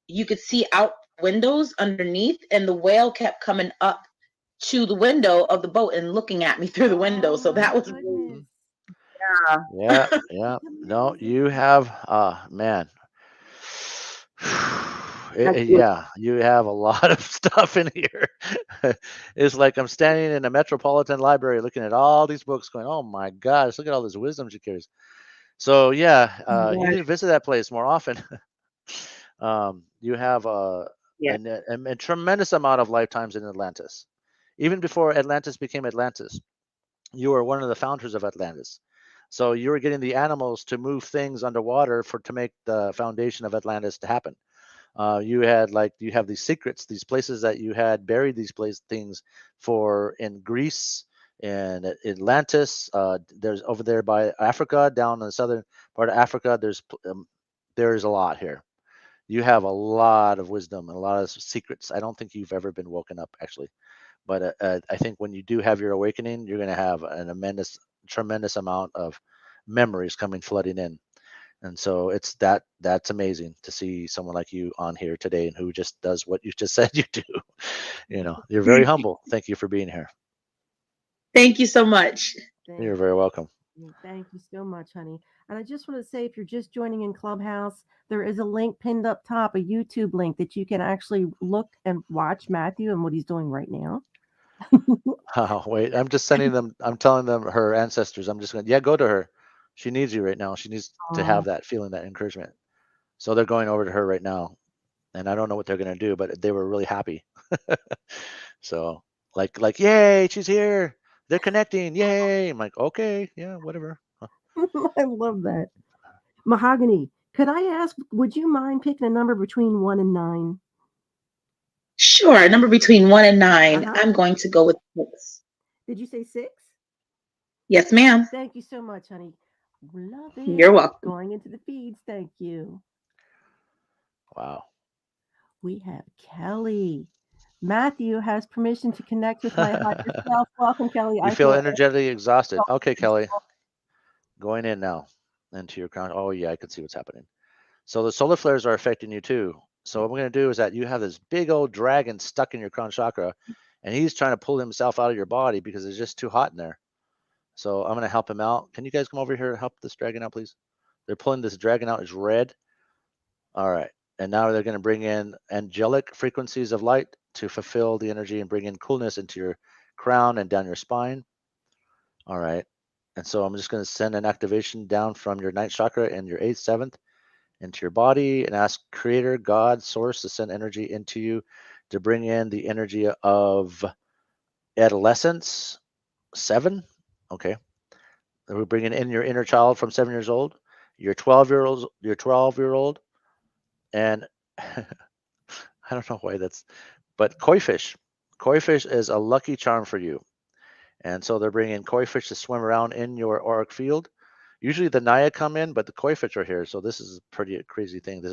you could see out windows underneath, and the whale kept coming up to the window of the boat and looking at me through the window. Oh So my that was really, goodness. Yeah, yeah. That's No, amazing. you have, man. that's really Yeah, you have a lot of stuff in here. It's like I'm standing in a metropolitan library looking at all these books, going, "Oh my gosh, look at all this wisdom she carries." So yeah, you gosh, need to visit that place more often. You have yeah. a tremendous amount of lifetimes in Atlantis. Even before Atlantis became Atlantis, you were one of the founders of Atlantis. So you were getting the animals to move things underwater for to make the foundation of Atlantis to happen. You have these secrets, these places that you had buried these place things for in Greece and Atlantis. There's over there by Africa, down in the southern part of Africa. There's a lot here. You have a lot of wisdom and a lot of secrets. I don't think you've ever been woken up actually, but I think when you do have your awakening, you're going to have an immense, tremendous amount of memories coming flooding in. And so that's amazing to see someone like you on here today and who just does what you just said you do. You're very humble. Thank you for being here. Thank you so much. You're Thank very welcome. you. Thank you so much, honey. And I just want to say if you're just joining in Clubhouse, there is a link pinned up top, a YouTube link that you can actually look and watch Matthew and what he's doing right now. Oh, wait, I'm just sending them, I'm telling them her ancestors, I'm just going, yeah, go to her. She needs you right now. She needs to Oh, have that feeling, that encouragement. So they're going over to her right now. And I don't know what they're going to do, but they were really happy. So yay, she's here. They're connecting. Yay. I'm like, okay, yeah, whatever. I love that. Mahogany, could I ask, would you mind picking a number between 1 and 9? Sure. A number between 1 and 9. Uh-huh. I'm going to go with 6. Did you say 6? Yes, ma'am. Thank you so much, honey. Love You're it. welcome. Going into the feeds. Thank you. Wow. We have Kelly. Matthew has permission to connect with my higher self. Welcome, Kelly. You I feel feel energetically exhausted. Okay, Kelly, going in now into your crown. Oh, yeah, I can see what's happening. So the solar flares are affecting you too. So what we're going to do is that you have this big old dragon stuck in your crown chakra, and he's trying to pull himself out of your body because it's just too hot in there. So I'm going to help him out. Can you guys come over here and help this dragon out, please? They're pulling this dragon out. It's red. All right. And now they're going to bring in angelic frequencies of light to fulfill the energy and bring in coolness into your crown and down your spine. All right. And so I'm just going to send an activation down from your ninth chakra and your eighth, seventh into your body and ask Creator, God, Source to send energy into you to bring in the energy of adolescence, 7. Okay. We're bringing in your inner child from 7 years old, your 12-year old, and I don't know why but koi fish. Koi fish is a lucky charm for you. And so they're bringing koi fish to swim around in your auric field. Usually the Naya come in, but the koi fish are here. So this is a pretty crazy thing.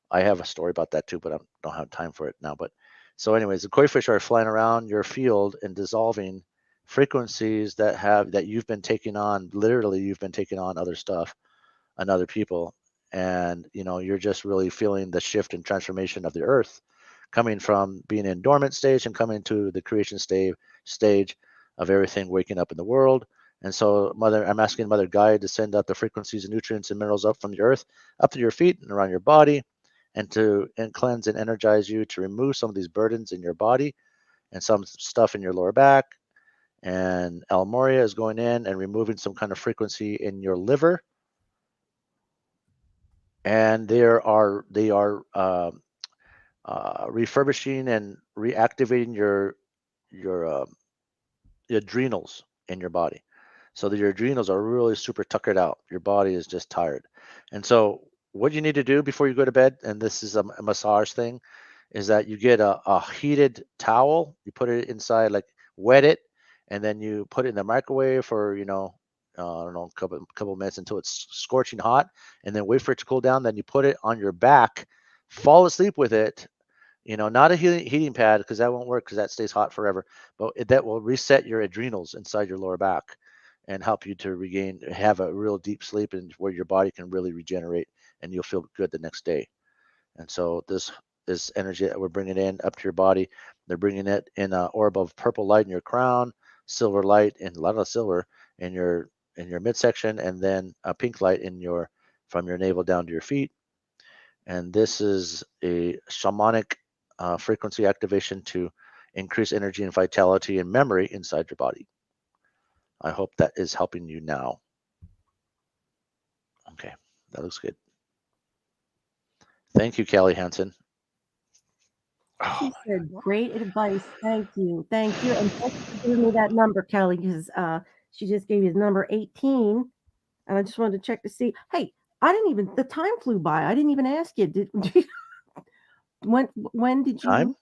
I have a story about that too, but I don't have time for it now. But so, anyways, the koi fish are flying around your field and dissolving frequencies that you've been taking on. Literally, you've been taking on other stuff and other people, and you're just really feeling the shift and transformation of the earth, coming from being in dormant stage and coming to the creation stage of everything waking up in the world. And so, I'm asking Mother Gaia to send out the frequencies and nutrients and minerals up from the earth, up to your feet and around your body, and cleanse and energize you to remove some of these burdens in your body and some stuff in your lower back. And El Moria is going in and removing some kind of frequency in your liver. And they are refurbishing and reactivating your adrenals in your body, so that your adrenals are really super tuckered out. Your body is just tired. And so what you need to do before you go to bed, and this is a massage thing, is that you get a heated towel, you put it inside, like wet it, and then you put it in the microwave for I don't know, a couple minutes until it's scorching hot, and then wait for it to cool down. Then you put it on your back, fall asleep with it. Not a heating pad, because that won't work, because that stays hot forever. But that will reset your adrenals inside your lower back and help you to have a real deep sleep, and where your body can really regenerate, and you'll feel good the next day. And so this energy that we're bringing in up to your body, they're bringing it in an orb of purple light in your crown, silver light, and a lot of silver in your midsection, and then a pink light from your navel down to your feet. And this is a shamanic frequency activation to increase energy and vitality and memory inside your body. I hope that is helping you now. Okay, that looks good. Thank you, Kelly Hansen. She said, great advice. Thank you. Thank you. And thank you for giving me that number, Kelly, because she just gave me number 18. And I just wanted to check to see. Hey, the time flew by. I didn't even ask you. When did you? Time?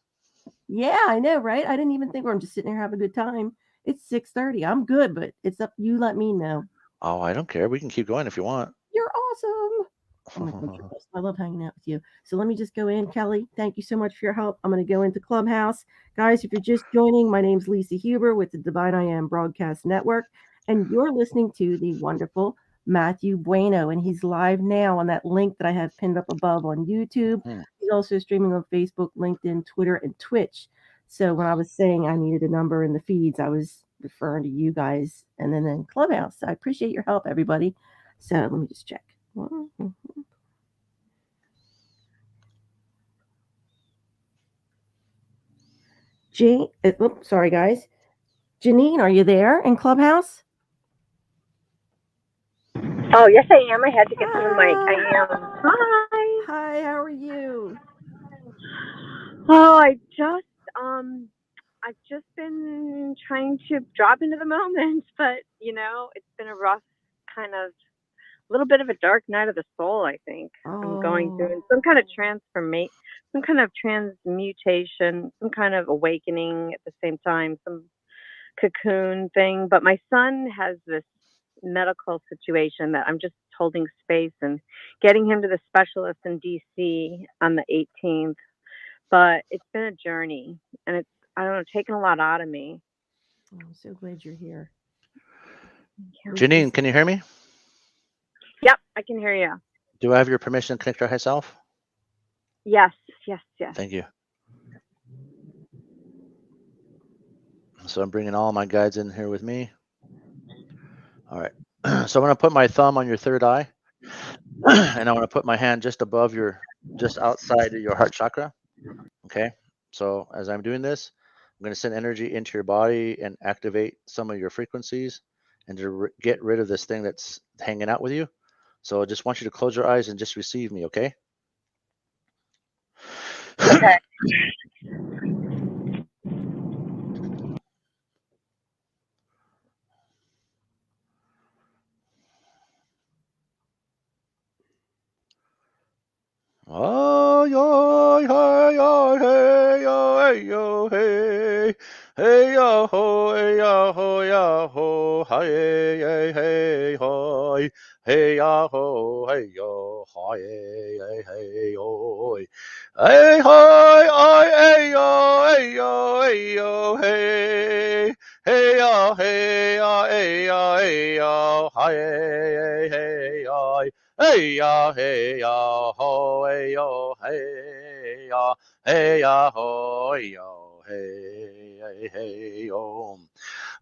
Yeah, I know, right? I didn't even think I'm just sitting here having a good time. It's 6:30. I'm good, but it's up. You let me know. Oh, I don't care. We can keep going if you want. You're awesome. Oh my goodness, I love hanging out with you. So let me just go in, Kelly. Thank you so much for your help. I'm going to go into Clubhouse. Guys, if you're just joining, my name's Lisa Huber with the Divine I Am Broadcast Network, and you're listening to the wonderful Matthew Bueno, and he's live now on that link that I have pinned up above on YouTube. He's also streaming on Facebook, LinkedIn, Twitter, and Twitch. So when I was saying I needed a number in the feeds, I was referring to you guys and then in Clubhouse. So I appreciate your help, everybody. So let me just check. Sorry, guys. Janine, are you there in Clubhouse? Oh, yes, I am. I had to get to the mic. I am. Hi. Hi, how are you? Oh, I've just been trying to drop into the moment, but it's been a rough little bit of a dark night of the soul, I think. I'm going through some kind of transformation, some kind of transmutation, some kind of awakening at the same time, some cocoon thing. But my son has this medical situation that I'm just holding space and getting him to the specialist in DC on the 18th. But it's been a journey, and it's, I don't know, taken a lot out of me. Oh, I'm so glad you're here. Janine, can you hear me? Yep, I can hear you. Do I have your permission to connect to our high self? Yes. Thank you. So I'm bringing all my guides in here with me. All right. So I'm going to put my thumb on your third eye, and I want to put my hand just outside of your heart chakra. Okay. So as I'm doing this, I'm going to send energy into your body and activate some of your frequencies, and to get rid of this thing that's hanging out with you. So I just want you to close your eyes and just receive me, okay? Okay. Oh, yo, hey, yo, hey, yo, hey, yo, hey, hey, yo, ho, hey, yo, ho, ya, ho, hey, hey, hey, ho, hey, ya, ho, hey, yo, hi, hey, hey, yo, hey, hi, hey, yo, hey, yo, hey, yo, hey, hey, ya, hey, ya, hey, ya, hey, ya, hi, hey, hey, yo. Hey ya, hey ya, ho, hey yo, hey ya, hey ya, ho, hey yo, hey, hey yo.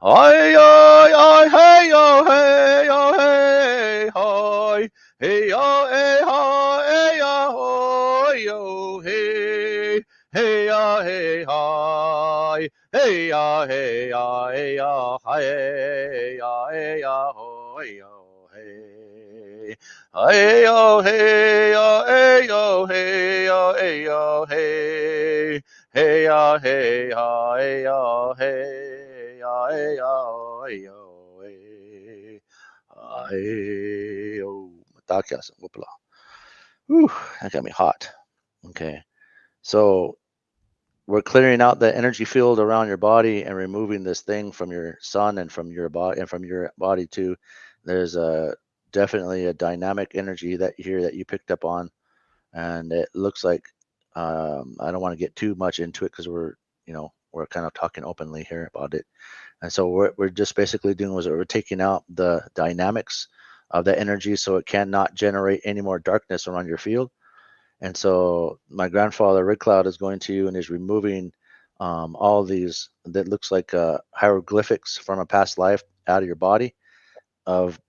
Ay, ay, ay, hey yo, hey yo, hey, hi, hey yo, hey, hi, hey ya, ho, hey yo, hey ya, hey, hi, hey ya, hey ya, hey ya, hey ya, hey ya, ho, hey yo, hey. Hey yo, hey yo, hey yo, hey yo, hey yo, hey, hey yo, hey yo, hey yo, hey yo, hey yo, hey yo, hey, hey yo. Matakas, whoopla. Whew, that got me hot. Okay, so we're clearing out the energy field around your body and removing this thing from your sun and from your body and from your body too. There's definitely a dynamic energy that here that you picked up on, and it looks like I don't want to get too much into it because we're kind of talking openly here about it. And so what we're just basically doing was we're taking out the dynamics of the energy so it cannot generate any more darkness around your field. And so my grandfather, Red Cloud, is going to you and is removing all these that looks like hieroglyphics from a past life out of your body of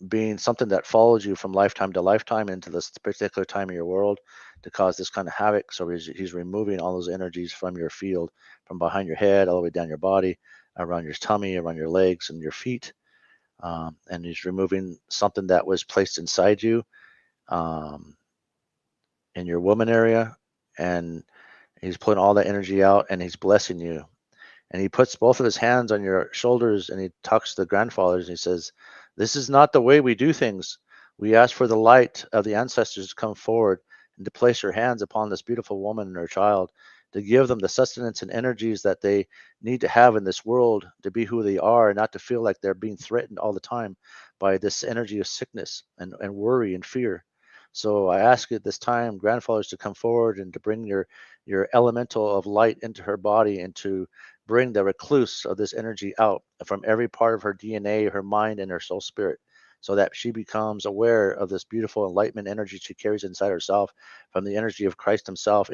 being something that follows you from lifetime to lifetime into this particular time of your world to cause this kind of havoc. So he's removing all those energies from your field, from behind your head, all the way down your body, around your tummy, around your legs and your feet. And he's removing something that was placed inside you um, in your woman area. And he's putting all that energy out and he's blessing you. And he puts both of his hands on your shoulders and he talks to the grandfathers and he says, "This is not the way we do things. We ask for the light of the ancestors to come forward and to place your hands upon this beautiful woman and her child, to give them the sustenance and energies that they need to have in this world to be who they are and not to feel like they're being threatened all the time by this energy of sickness and worry and fear. So I ask you at this time, grandfathers, to come forward and to bring your elemental of light into her body and to bring the recluse of this energy out from every part of her DNA, her mind, and her soul spirit, so that she becomes aware of this beautiful enlightenment energy she carries inside herself from the energy of Christ himself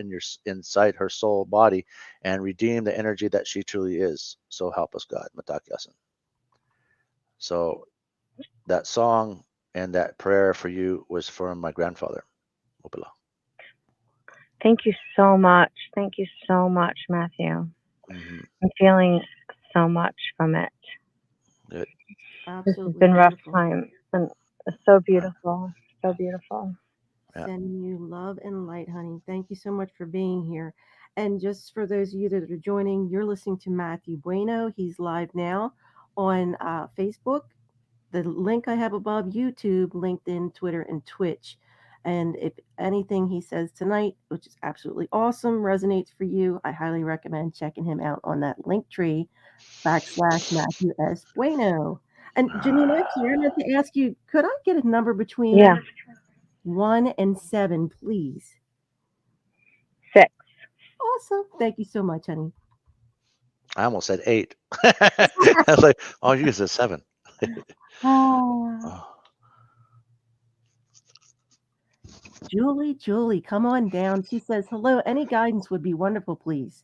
inside her soul body, and redeem the energy that she truly is. So help us God. Matakyasan. So that song and that prayer for you was from my grandfather. Upala. Thank you so much. Thank you so much, Matthew. Mm-hmm. I'm feeling so much from it. Good. Absolutely. This has been rough beautiful. time. It's been so beautiful. So beautiful. Yeah. Sending you love and light, honey. Thank you so much for being here. And just for those of you that are joining, you're listening to Matthew Bueno. He's live now on Facebook. The link I have above, YouTube, LinkedIn, Twitter, and Twitch. And if anything he says tonight, which is absolutely awesome, resonates for you, I highly recommend checking him out on that link tree /Matthew S. Bueno. And Janine, actually, I meant to ask you, could I get a number between Yeah. 1 and 7, please? 6. Awesome. Thank you so much, honey. I almost said 8. I was like, oh, you said 7. Oh. Julie, come on down. She says, hello. Any guidance would be wonderful, please.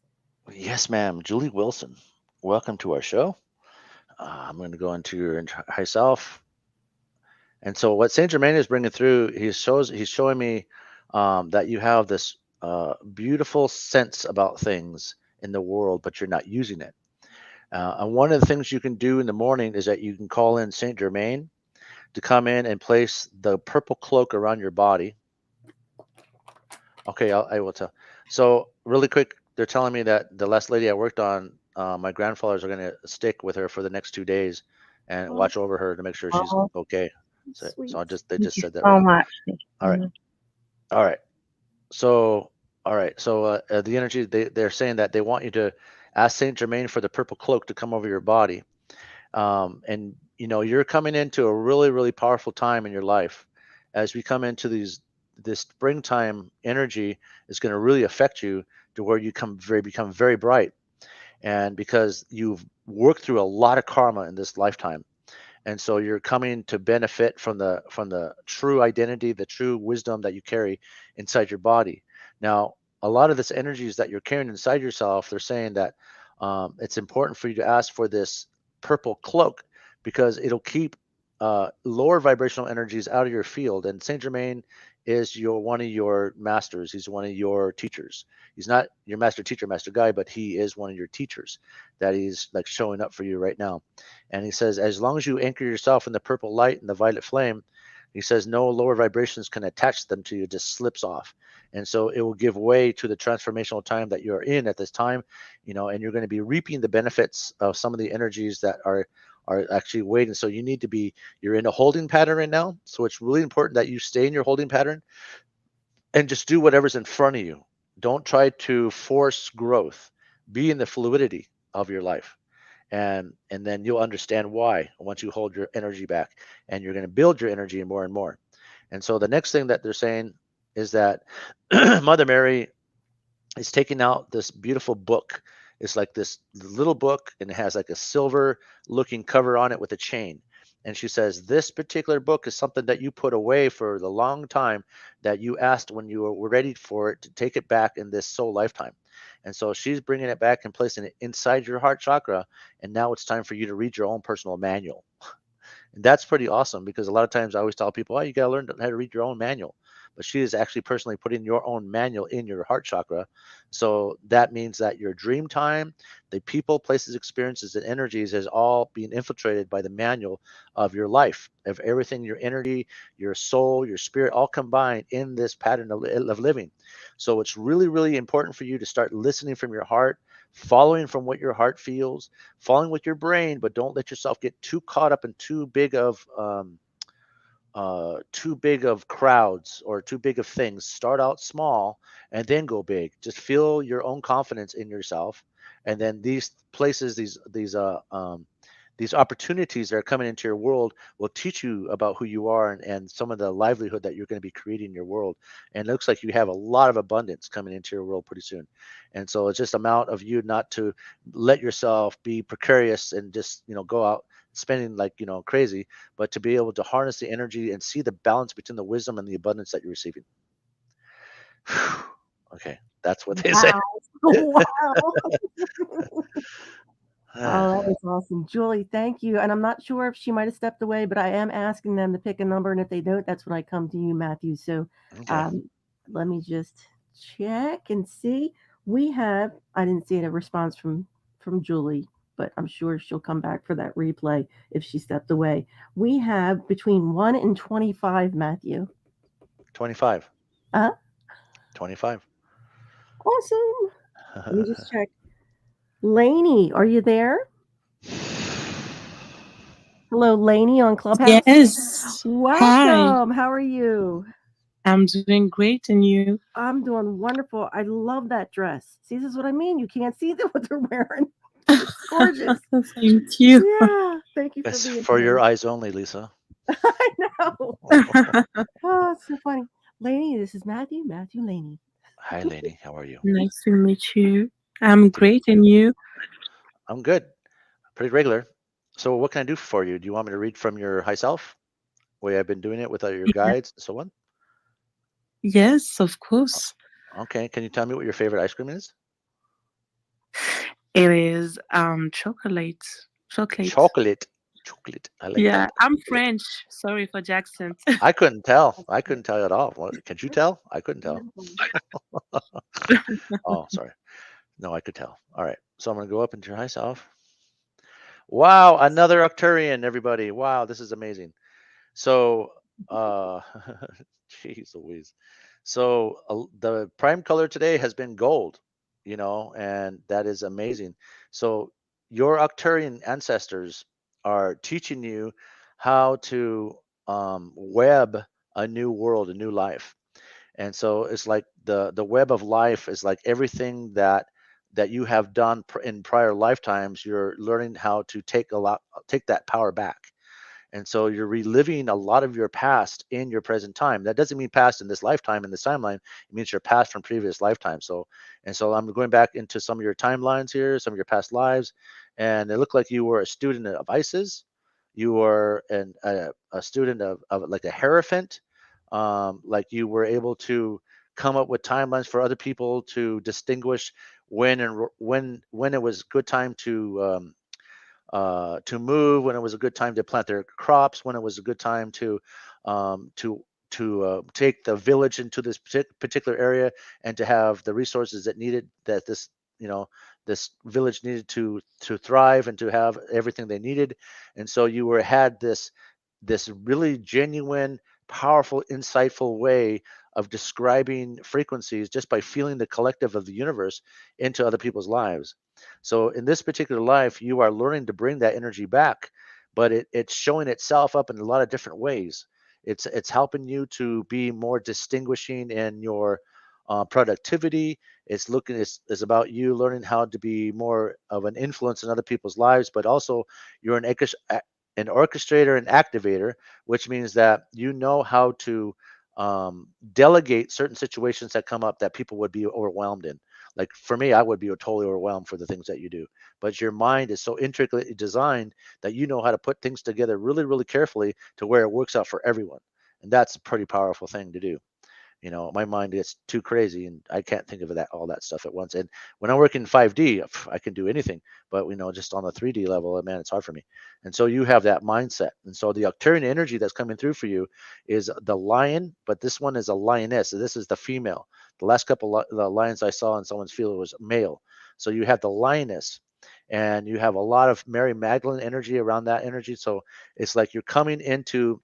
Yes, ma'am. Julie Wilson. Welcome to our show. I'm going to go into your high self. And so what Saint Germain is bringing through, he's showing me that you have this beautiful sense about things in the world, but you're not using it. And one of the things you can do in the morning is that you can call in Saint Germain to come in and place the purple cloak around your body. Okay, I will tell. So really quick, they're telling me that the last lady I worked on, my grandfathers are going to stick with her for the next 2 days and watch over her to make sure she's okay. So they just said that. So Right. much. All right. All right. So the energy they're saying that they want you to ask Saint Germain for the purple cloak to come over your body, and you're coming into a really really powerful time in your life as we come into this springtime energy is going to really affect you to where you become very bright, and because you've worked through a lot of karma in this lifetime, and so you're coming to benefit from the true identity, the true wisdom that you carry inside your body. Now a lot of this energies that you're carrying inside yourself, they're saying that it's important for you to ask for this purple cloak because it'll keep lower vibrational energies out of your field. And Saint Germain is one of your masters. He's one of your teachers. He's not your master teacher, master guy, but he is one of your teachers that he's like showing up for you right now. And he says, as long as you anchor yourself in the purple light and the violet flame, he says no lower vibrations can attach them to you, it just slips off. And so it will give way to the transformational time that you're in at this time, and you're going to be reaping the benefits of some of the energies that are actually waiting. So you're in a holding pattern right now. So it's really important that you stay in your holding pattern and just do whatever's in front of you. Don't try to force growth. Be in the fluidity of your life. And then you'll understand why once you hold your energy back, and you're going to build your energy more and more. And so the next thing that they're saying is that Mother Mary is taking out this beautiful book. It's like this little book, and it has like a silver looking cover on it with a chain. And she says, this particular book is something that you put away for the long time, that you asked when you were ready for it to take it back in this soul lifetime. And so she's bringing it back and placing it inside your heart chakra. And now it's time for you to read your own personal manual. And that's pretty awesome, because a lot of times I always tell people, oh, you got to learn how to read your own manual. But she is actually personally putting your own manual in your heart chakra. So that means that your dream time, the people, places, experiences, and energies is all being infiltrated by the manual of your life, of everything, your energy, your soul, your spirit, all combined in this pattern of living. So it's really, really important for you to start listening from your heart, following from what your heart feels, following with your brain, but don't let yourself get too caught up in too big of crowds or too big of things. Start out small and then go big. Just feel your own confidence in yourself, and then these places, these opportunities that are coming into your world will teach you about who you are, and some of the livelihood that you're going to be creating in your world. And it looks like you have a lot of abundance coming into your world pretty soon. And so it's just amount of you not to let yourself be precarious and just go out spending like crazy, but to be able to harness the energy and see the balance between the wisdom and the abundance that you're receiving. Okay, that's what they say. Wow. Oh, that was awesome. Julie, thank you. And I'm not sure if she might have stepped away, but I am asking them to pick a number. And if they don't, that's when I come to you, Matthew. So Okay. let me just check and see. I didn't see a response from Julie, but I'm sure she'll come back for that replay if she stepped away. We have between 1 and 25, Matthew. 25. Uh, 25. awesome. Let me just check. Laney, are you there? Hello, Laney on Clubhouse. Yes. Welcome. Hi. How are you? I'm doing great, and you? I'm doing wonderful. I love that dress. See, this is what I mean. You can't see what they're wearing. It's gorgeous. Thank you. Yeah. Thank you for It's being for here. your eyes only, Lisa. I know. Oh, it's so funny. Laney, this is Matthew. Matthew Laney. Hi, Laney. How are you? Nice to meet you. I'm great, and you? I'm good. Pretty regular. So what can I do for you? Do you want me to read from your high self? Way I've been doing it with your Yeah. guides and so on? Yes, of course. Okay. Can you tell me what your favorite ice cream is? It is chocolate. Chocolate. Chocolate. I like Yeah, that. I'm French. Sorry for the accent. I couldn't tell. I couldn't tell at all. What, can you tell? I couldn't tell. Oh, sorry. No, I could tell. All right. So I'm going to go up into your high self. Wow. Another Arcturian, everybody. Wow. This is amazing. So, geez Louise. So the prime color today has been gold, and that is amazing. So your Arcturian ancestors are teaching you how to web a new world, a new life. And so it's like the web of life is like everything that you have done in prior lifetimes. You're learning how to take that power back. And so you're reliving a lot of your past in your present time. That doesn't mean past in this lifetime, in this timeline. It means your past from previous lifetimes. So I'm going back into some of your timelines here, some of your past lives, and it looked like you were a student of ISIS. You were a student of like a Hierophant. Like you were able to come up with timelines for other people to distinguish when it was good time to move, when it was a good time to plant their crops, when it was a good time to um, to take the village into this particular area and to have the resources that this village needed to thrive and to have everything they needed. And so had this really genuine, powerful, insightful way of describing frequencies just by feeling the collective of the universe into other people's lives. So in this particular life, you are learning to bring that energy back, but it's showing itself up in a lot of different ways. It's helping you to be more distinguishing in productivity. It's about you learning how to be more of an influence in other people's lives, but also you're an orchestrator and activator, which means that you know how to delegate certain situations that come up that people would be overwhelmed in. Like for me, I would be totally overwhelmed for the things that you do. But your mind is so intricately designed that you know how to put things together really, really carefully to where it works out for everyone. And that's a pretty powerful thing to do. My mind gets too crazy and I can't think of all that stuff at once. And when I work in 5D, I can do anything, but just on the 3D level, man, it's hard for me. And so you have that mindset. And so the Octarian energy that's coming through for you is the lion, but this one is a lioness. So this is the female. The last couple the lions I saw in someone's field was male. So you have the lioness and you have a lot of Mary Magdalene energy around that energy. So it's like you're coming into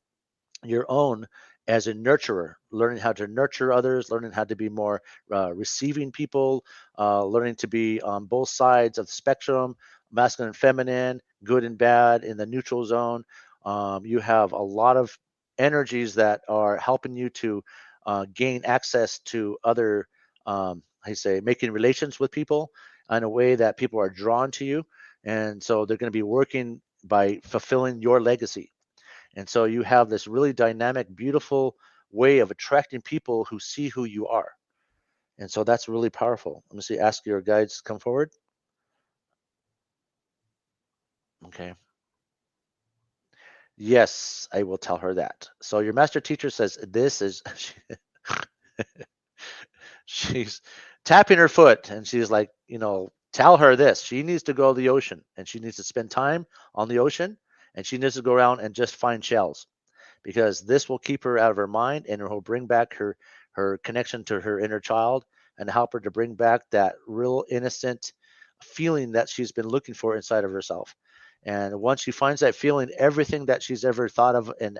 your own as a nurturer, learning how to nurture others, learning how to be more receiving people, learning to be on both sides of the spectrum, masculine and feminine, good and bad, in the neutral zone. You have a lot of energies that are helping you to gain access to other, I say, making relations with people in a way that people are drawn to you. And so they're going to be working by fulfilling your legacy. And so you have this really dynamic, beautiful way of attracting people who see who you are. And so that's really powerful. Let me see, ask your guides to come forward. Okay. Yes, I will tell her that. So your master teacher says this is, she's tapping her foot and she's like, tell her this. She needs to go to the ocean and she needs to spend time on the ocean and she needs to go around and just find shells, because this will keep her out of her mind and it will bring back her connection to her inner child and help her to bring back that real innocent feeling that she's been looking for inside of herself. And once she finds that feeling, everything that she's ever thought of and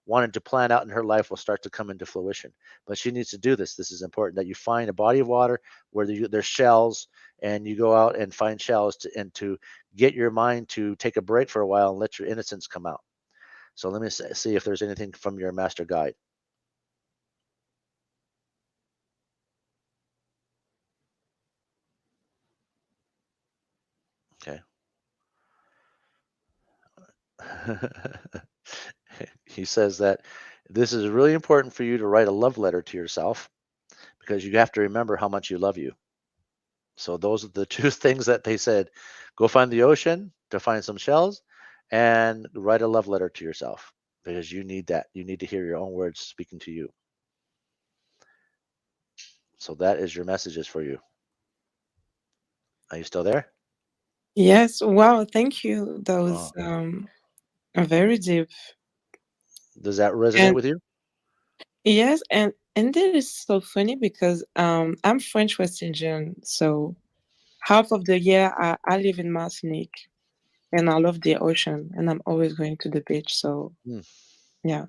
wanted to plan out in her life will start to come into fruition. But she needs to do this. This is important, that you find a body of water where there's shells, and you go out and find shells to get your mind to take a break for a while and let your innocence come out. So let me see if there's anything from your master guide. Okay. He says that this is really important for you to write a love letter to yourself, because you have to remember how much you love you. So those are the two things that they said. Go find the ocean to find some shells and write a love letter to yourself, because you need that. You need to hear your own words speaking to you. So that is your messages for you. Are you still there? Yes. Wow. Thank you. That was very deep. Does that resonate with you? Yes, and that is so funny because I'm French West Indian, so half of the year I live in Martinique, and I love the ocean, and I'm always going to the beach. So yeah.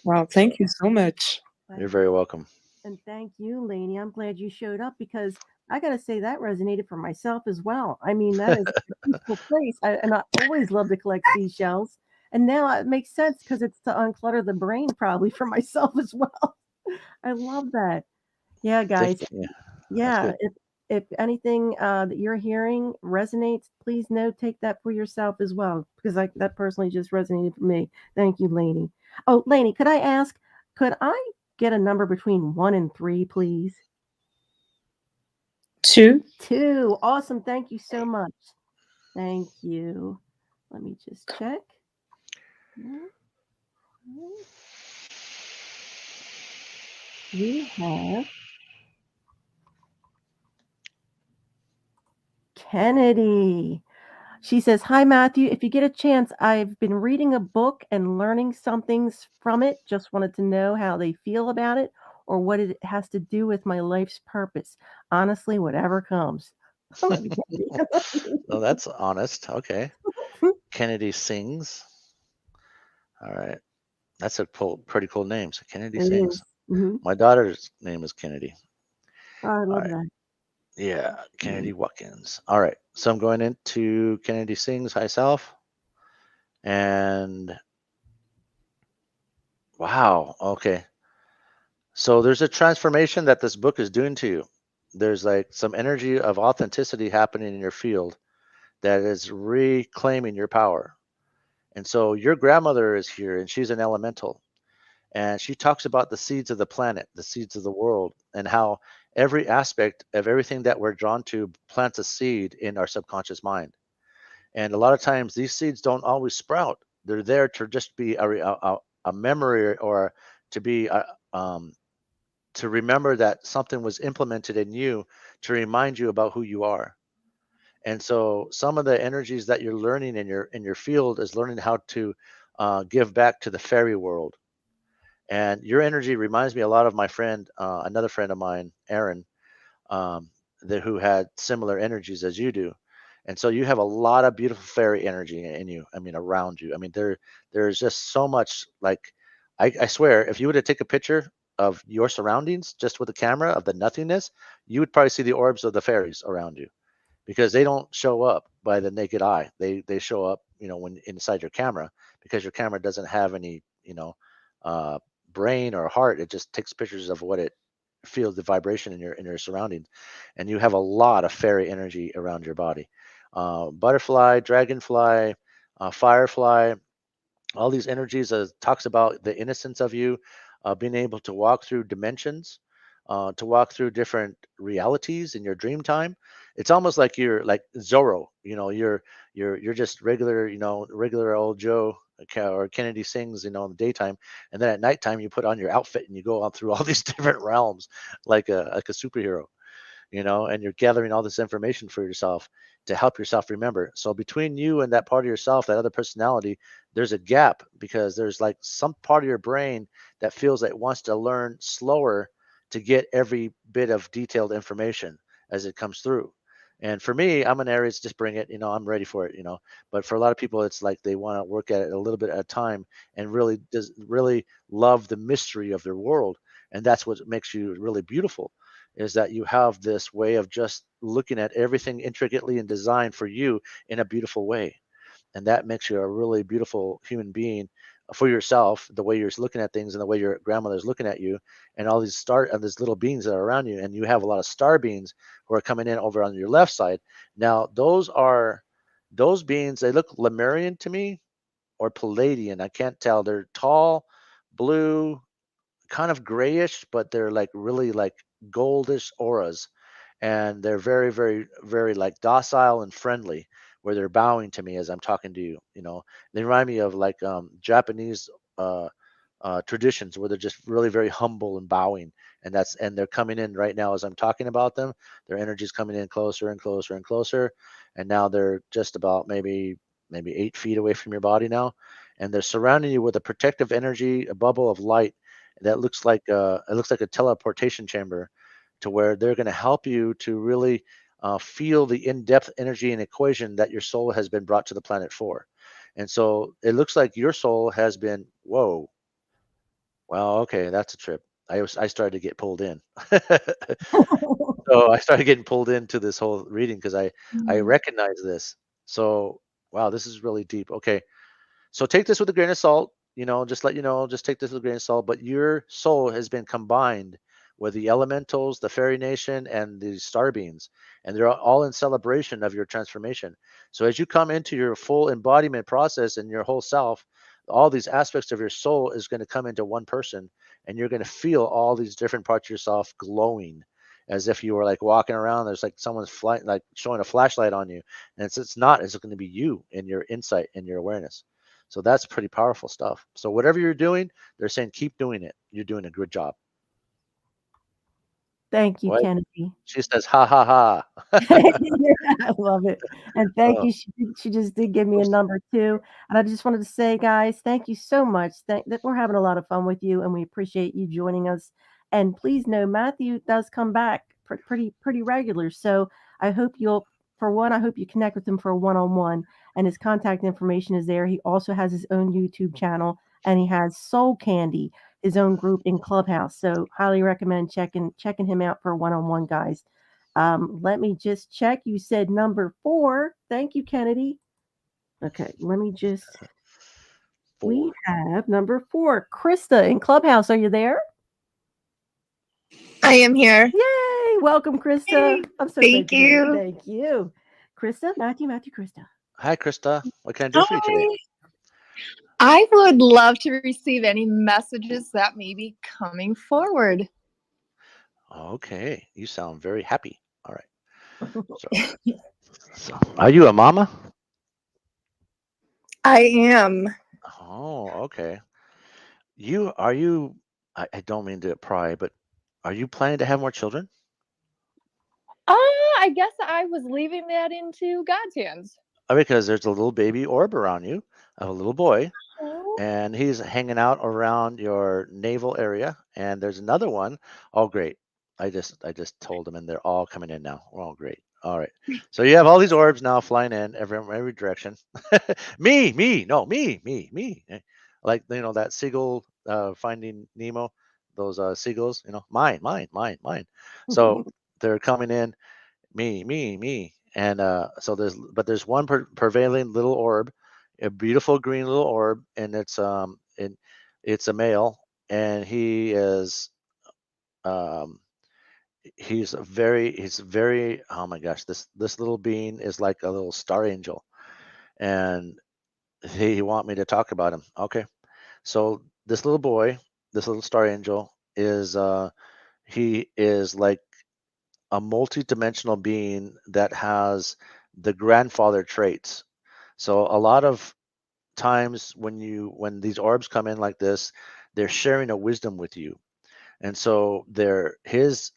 Wow, thank you so much. You're very welcome. And thank you, Laney. I'm glad you showed up, because I got to say that resonated for myself as well. I mean, that is a peaceful place. And I always love to collect seashells. And now it makes sense, because it's to unclutter the brain probably for myself as well. I love that. Yeah, guys. Yeah. If anything that you're hearing resonates, please take that for yourself as well, because that personally just resonated for me. Thank you, Laney. Oh, Laney, could I ask, could I get a number between 1 and 3, please? 2. 2. Awesome. Thank you so much. Thank you. Let me just check. We have Kennedy. She says, "Hi, Matthew. If you get a chance, I've been reading a book and learning some things from it. Just wanted to know how they feel about it or what it has to do with my life's purpose. Honestly, whatever comes." I love you, Kennedy. Oh, that's honest. Okay. Kennedy Sings. All right. That's a pretty cool name. So Kennedy Sings. My daughter's name is Kennedy. Oh, I love that. Yeah, Kennedy Watkins. All right. So I'm going into Kennedy Sings High Self. And wow. Okay. So there's a transformation that this book is doing to you. There's like some energy of authenticity happening in your field that is reclaiming your power. And so your grandmother is here and she's an elemental. And she talks about the seeds of the planet, the seeds of the world, and how every aspect of everything that we're drawn to plants a seed in our subconscious mind. And a lot of times these seeds don't always sprout. They're there to just be a memory or to be to remember that something was implemented in you to remind you about who you are. And so some of the energies that you're learning in your field is learning how to give back to the fairy world. And your energy reminds me a lot of my friend, another friend of mine, Aaron, um, who had similar energies as you do. And so you have a lot of beautiful fairy energy in you. I mean, around you. I mean, there's just so much. Like, I swear, if you were to take a picture of your surroundings just with a camera of the nothingness, you would probably see the orbs of the fairies around you because they don't show up by the naked eye. They show up, when inside your camera because your camera doesn't have any, uh, brain or heart. It just takes pictures of what it feels, the vibration in your surroundings, and you have a lot of fairy energy around your body. Butterfly, dragonfly, firefly, all these energies talks about the innocence of you, being able to walk through dimensions, to walk through different realities in your dream time. It's almost like you're like Zorro. You're just regular, regular old Joe, or Kennedy sings, in the daytime, and then at nighttime you put on your outfit and you go out through all these different realms like a superhero, and you're gathering all this information for yourself to help yourself remember. So between you and that part of yourself, that other personality, there's a gap because there's like some part of your brain that feels that it wants to learn slower to get every bit of detailed information as it comes through. And for me, I'm an Aries, just bring it, I'm ready for it. But for a lot of people, it's like they want to work at it a little bit at a time and really love the mystery of their world. And that's what makes you really beautiful, is that you have this way of just looking at everything intricately and designed for you in a beautiful way. And that makes you a really beautiful human being for yourself, the way you're looking at things and the way your grandmother's looking at you, and all these these little beings that are around you. And you have a lot of star beings who are coming in over on your left side. Now, those beings, they look Lemurian to me or Palladian. I can't tell. They're tall, blue, kind of grayish, but they're like really like goldish auras. And they're very, very, very like docile and friendly, where they're bowing to me as I'm talking to you. They remind me of like Japanese uh, traditions where they're just really very humble and bowing. And they're coming in right now as I'm talking about them. Their energy's coming in closer and closer and closer. And now they're just about maybe 8 feet away from your body now. And they're surrounding you with a protective energy, a bubble of light that looks like a teleportation chamber, to where they're going to help you to really feel the in-depth energy and equation that your soul has been brought to the planet for. And so it looks like your soul has been, whoa, well, okay, that's a trip. I started to get pulled in. So I started getting pulled into this whole reading because I Mhm. recognize this. So wow, this is really deep. Okay, so take this with a grain of salt. Just let you know, just take this with a grain of salt. But your soul has been combined with the elementals, the fairy nation, and the star beings, and they're all in celebration of your transformation. So as you come into your full embodiment process and your whole self, all these aspects of your soul is going to come into one person, and you're going to feel all these different parts of yourself glowing, as if you were like walking around. There's like someone's like showing a flashlight on you, and it's not. It's going to be you and your insight and your awareness. So that's pretty powerful stuff. So whatever you're doing, they're saying keep doing it. You're doing a good job. Thank you, What? Kennedy. She says, ha ha ha. I love it. And thank Oh, you. She just did give me a oops. number too. And I just wanted to say, guys, thank you so much. That we're having a lot of fun with you, and we appreciate you joining us. And please know Matthew does come back pretty regular. So I hope for one, I hope you connect with him for a one-on-one. And his contact information is there. He also has his own YouTube channel, and he has Soul Candy, his own group in Clubhouse. So highly recommend checking him out for a one-on-one, guys. Let me just check. You said number 4. Thank you, Kennedy. Okay, let me just. We 4. have number 4, Krista in Clubhouse. Are you there? I am here. Yay! Welcome, Krista. Yay. I'm so Thank glad you're here. you. Thank you. Krista, Matthew, Krista. Hi, Krista. What can I do for you today? I would love to receive any messages that may be coming forward. Okay, you sound very happy. All right. So are you a mama? I am. Oh, okay. I don't mean to pry, but are you planning to have more children? I guess I was leaving that into God's hands. Because there's a little baby orb around you of a little boy, Oh. and he's hanging out around your navel area. And there's another one. Oh, great. I just told them, and they're all coming in now. We're all great. All right. So you have all these orbs now flying in every direction. Me. Like that seagull finding Nemo, those seagulls. Mine. So they're coming in. Me. And so there's one prevailing little orb, a beautiful green little orb, and it's a male, and um, he's very, oh my gosh, this little being is like a little star angel, and he want me to talk about him. Okay, so this little boy, this little star angel he is like a multi-dimensional being that has the grandfather traits. So a lot of times when these orbs come in like this, they're sharing a wisdom with you. And so his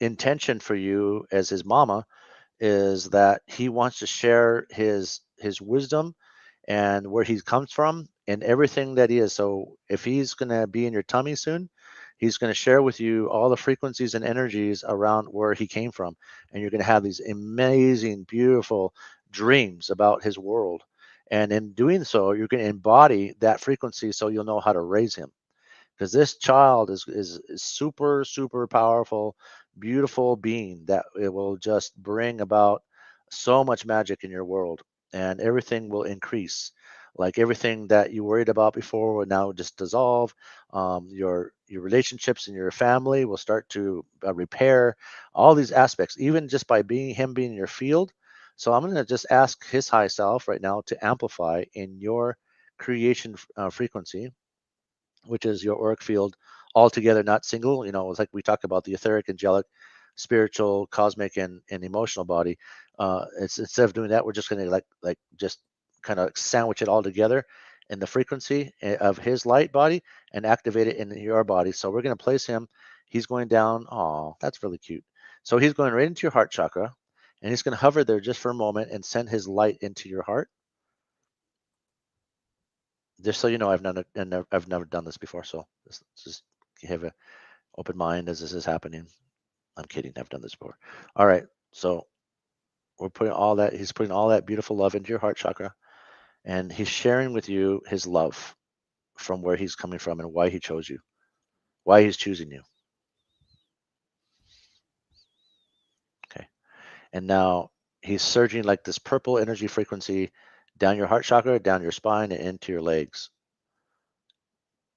intention for you as his mama is that he wants to share his wisdom and where he comes from and everything that he is. So if he's going to be in your tummy soon, he's going to share with you all the frequencies and energies around where he came from, and you're going to have these amazing, beautiful dreams about his world. And in doing so, you're going to embody that frequency so you'll know how to raise him, because this child is super powerful, beautiful being that it will just bring about so much magic in your world, and everything will increase. Like everything that you worried about before will now just dissolve. Your relationships in your family will start to repair all these aspects, even just by being in your field. So I'm going to just ask his high self right now to amplify in your creation frequency, which is your auric field altogether, not single. It's like we talk about the etheric, angelic, spiritual, cosmic, and emotional body. It's instead of doing that, we're just going to like just kind of sandwich it all together in the frequency of his light body and activate it in your body. So we're going to place him. He's going down. Oh, that's really cute. So he's going right into your heart chakra, and he's going to hover there just for a moment and send his light into your heart. Just so you know, I've never done this before, so just have an open mind as this is happening. I'm kidding. I've done this before. All right, so he's putting all that beautiful love into your heart chakra, and he's sharing with you his love from where he's coming from and why he chose you, why he's choosing you. Okay, and now he's surging like this purple energy frequency down your heart chakra, down your spine, and into your legs,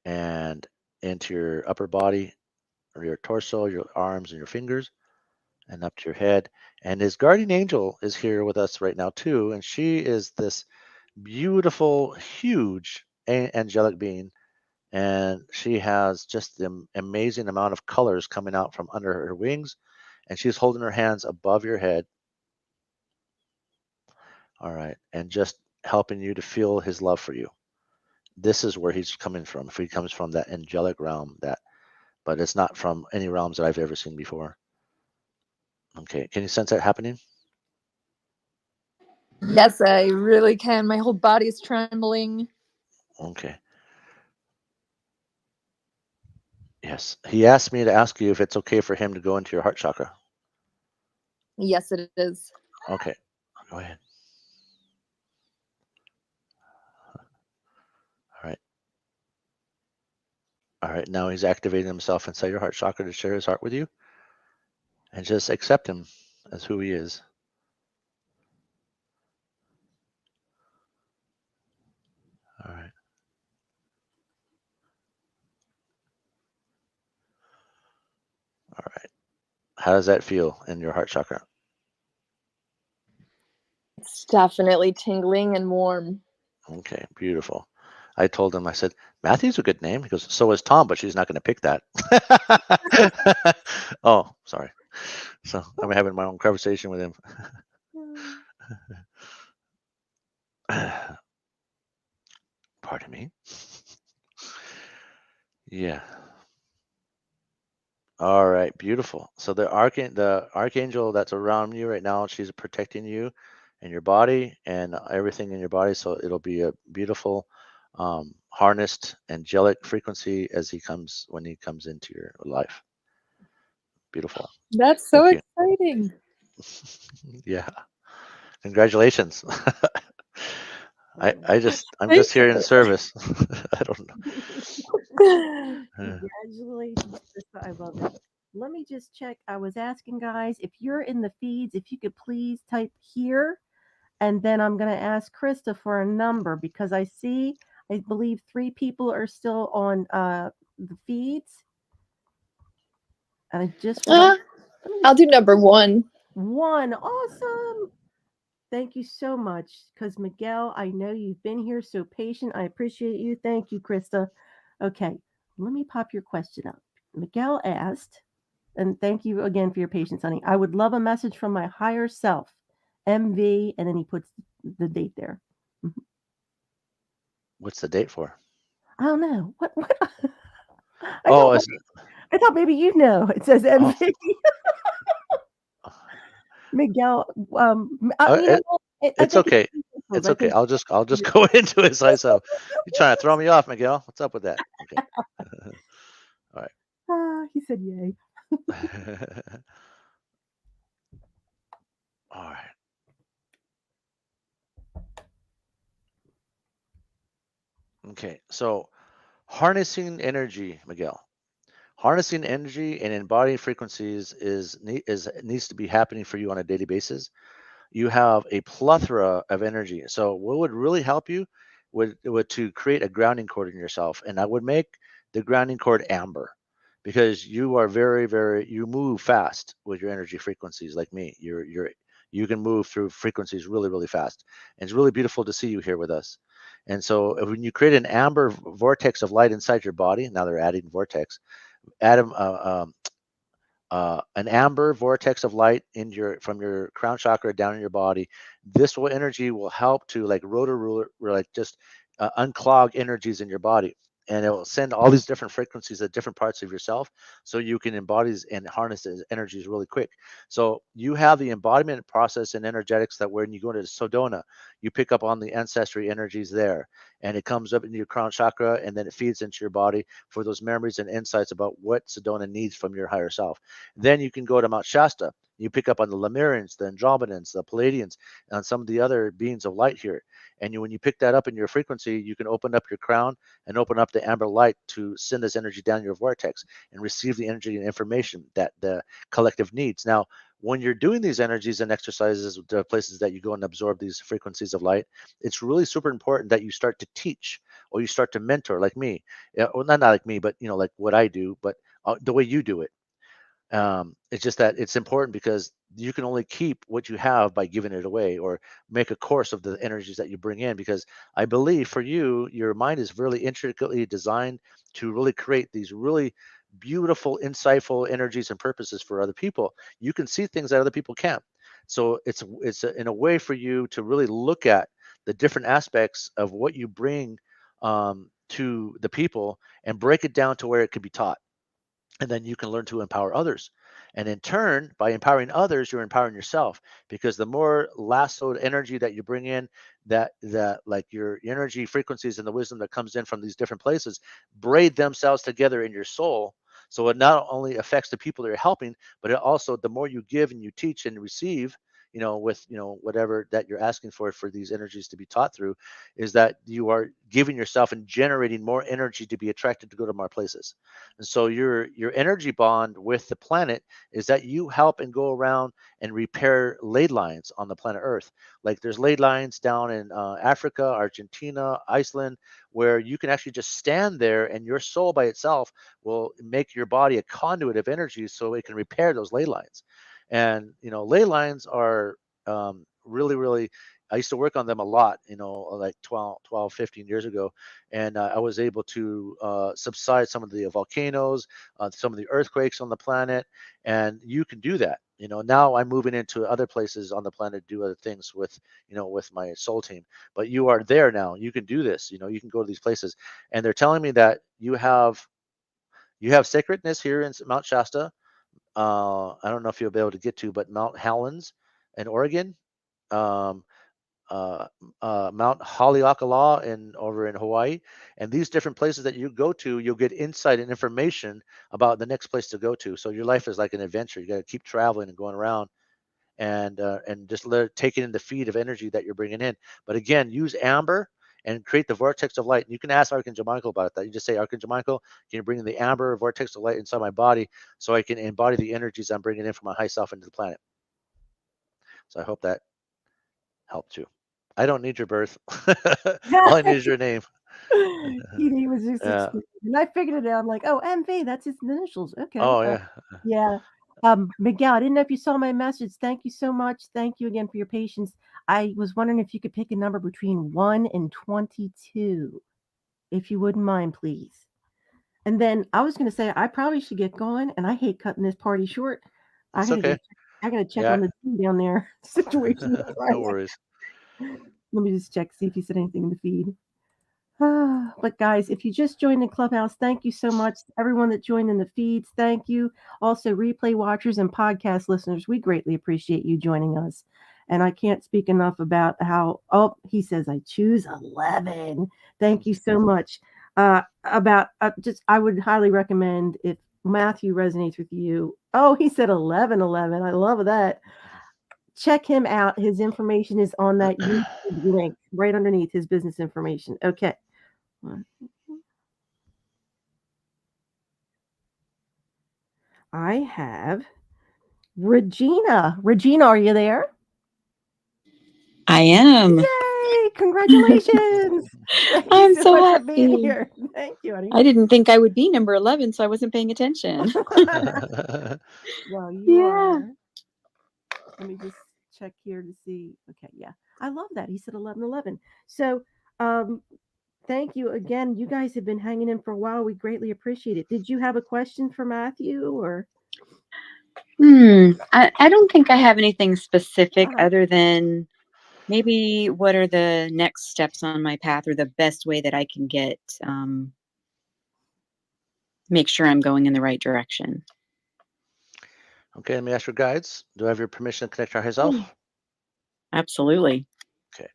and into your upper body, or your torso, your arms, and your fingers, and up to your head. And his guardian angel is here with us right now too, and she is this beautiful, huge angelic being, and she has just the amazing amount of colors coming out from under her wings, and she's holding her hands above your head. All right, and just helping you to feel his love for you. This is where he's coming from. If he comes from that angelic realm, but it's not from any realms that I've ever seen before. Okay, can you sense that happening? Yes, I really can. My whole body is trembling. Okay. Yes. He asked me to ask you if it's okay for him to go into your heart chakra. Yes, it is. Okay. Go ahead. All right. All right. Now he's activating himself inside your heart chakra to share his heart with you. And just accept him as who he is. All right. All How does that feel in your heart chakra? It's definitely tingling and warm. Okay, beautiful. I told him, I said, Matthew's a good name. He goes, so is Tom, but she's not going to pick that. Oh, sorry. So I'm having my own conversation with him. Pardon me. Yeah. All right, beautiful. So the archangel that's around you right now, she's protecting you and your body and everything in your body. So it'll be a beautiful, harnessed angelic frequency when he comes into your life. Beautiful. That's so Thank exciting. you. Yeah. Congratulations. I'm just Thank here in you. service. I don't know. Congratulations, Krista. I love it. Let me just check. I was asking guys if you're in the feeds, if you could please type here, and then I'm going to ask Krista for a number because I believe 3 people are still on the feeds. And I just I'll do number 1. 1. Awesome. Thank you so much. Because Miguel, I know you've been here so patient. I appreciate you. Thank you, Krista. Okay, let me pop your question up. Miguel asked, and thank you again for your patience, honey. I would love a message from my higher self, MV, and then he puts the date there. Mhm. What's the date for? I don't know. What? Oh, I thought maybe you know. It says MV. oh. Miguel, It's okay. It's okay. I'll just go into it myself. You're trying to throw me off, Miguel. What's up with that? Okay. All right. He said yay. All right. Okay. So harnessing energy, Miguel. Harnessing energy and embodying frequencies needs to be happening for you on a daily basis. You have a plethora of energy. So what would really help you would to create a grounding cord in yourself, and I would make the grounding cord amber, because you are you move fast with your energy frequencies like me. You can move through frequencies really fast, and it's really beautiful to see you here with us. And so when you create an amber vortex of light inside your body, now they're adding vortex, add an amber vortex of light from your crown chakra down in your body. This energy will help to like ruler, like just unclog energies in your body, and it will send all these different frequencies at different parts of yourself, so you can embody and harness these energies really quick. So you have the embodiment process and energetics that when you go into Sedona, you pick up on the ancestry energies there, and it comes up into your crown chakra, and then it feeds into your body for those memories and insights about what Sedona needs from your higher self. Then you can go to Mount Shasta. You pick up on the Lemurians, the Andromedans, the Palladians, and some of the other beings of light here. And when you pick that up in your frequency, you can open up your crown and open up the amber light to send this energy down your vortex and receive the energy and information that the collective needs. Now, when you're doing these energies and exercises, the places that you go and absorb these frequencies of light, it's really super important that you start to teach or you start to mentor, like me. Well, not like me, but like what I do, but the way you do it. It's just that it's important because you can only keep what you have by giving it away, or make a course of the energies that you bring in. Because I believe for you, your mind is really intricately designed to really create these really beautiful, insightful energies and purposes for other people. You can see things that other people can't. So in a way for you to really look at the different aspects of what you bring to the people and break it down to where it can be taught, and then you can learn to empower others. And in turn, by empowering others, you're empowering yourself, because the more lassoed energy that you bring in, that like your energy frequencies and the wisdom that comes in from these different places braid themselves together in your soul. So it not only affects the people that you're helping, but it also, the more you give and you teach and receive, with whatever that you're asking for these energies to be taught through, is that you are giving yourself and generating more energy to be attracted to go to more places. And so your energy bond with the planet is that you help and go around and repair ley lines on the planet Earth. Like there's ley lines down in Africa, Argentina, Iceland, where you can actually just stand there and your soul by itself will make your body a conduit of energy so it can repair those ley lines. And ley lines are really, really, I used to work on them a lot, like 12, 15 years ago. And I was able to subside some of the volcanoes, some of the earthquakes on the planet. And you can do that. Now I'm moving into other places on the planet to do other things with my soul team. But you are there now. You can do this. You can go to these places. And they're telling me that you have sacredness here in Mount Shasta. I don't know if you'll be able to get to, but Mount Howlands in Oregon, um, Mount Haleakala over in Hawaii, and these different places that you go to, you'll get insight and information about the next place to go to. So your life is like an adventure. You got to keep traveling and going around, and just take it in the feed of energy that you're bringing in. But again, use amber and create the vortex of light. And you can ask Archangel Michael about that. You just say, Archangel Michael, can you bring in the amber vortex of light inside my body so I can embody the energies I'm bringing in from my high self into the planet? So I hope that helped you. I don't need your birth. All I need is your name. He was just Yeah. explaining, and I figured it out. I'm like, oh, MV, that's his initials. Okay. Oh, yeah. Yeah. Miguel, I didn't know if you saw my message. Thank you so much. Thank you again for your patience. I was wondering if you could pick a number between 1 and 22, if you wouldn't mind, please. And then I was going to say I probably should get going, and I hate cutting this party short. I It's gotta okay. I gotta check Yeah. on the team down there situation. No worries. Let me just check, see if he said anything in the feed. But guys, if you just joined the clubhouse, thank you so much. Everyone that joined in the feeds, thank you. Also, replay watchers and podcast listeners, we greatly appreciate you joining us. And I can't speak enough about how, he says, I choose 11. Thank you so much. I would highly recommend if Matthew resonates with you. Oh, he said 1111. I love that. Check him out. His information is on that YouTube link right underneath his business information. Okay. I have Regina. Regina, are you there? I am. Yay! Congratulations! Thank I'm you so much for being happy. here. Thank you, honey. I didn't think I would be number 11, so I wasn't paying attention. Well, you Yeah. are. Let me just check here to see. Okay, yeah. I love that. He said 11:11. So, thank you again. You guys have been hanging in for a while. We greatly appreciate it. Did you have a question for Matthew or? I don't think I have anything specific other than maybe what are the next steps on my path or the best way that I can get, make sure I'm going in the right direction. Okay, let me ask your guides. Do I have your permission to connect to our higher self? Absolutely. Okay.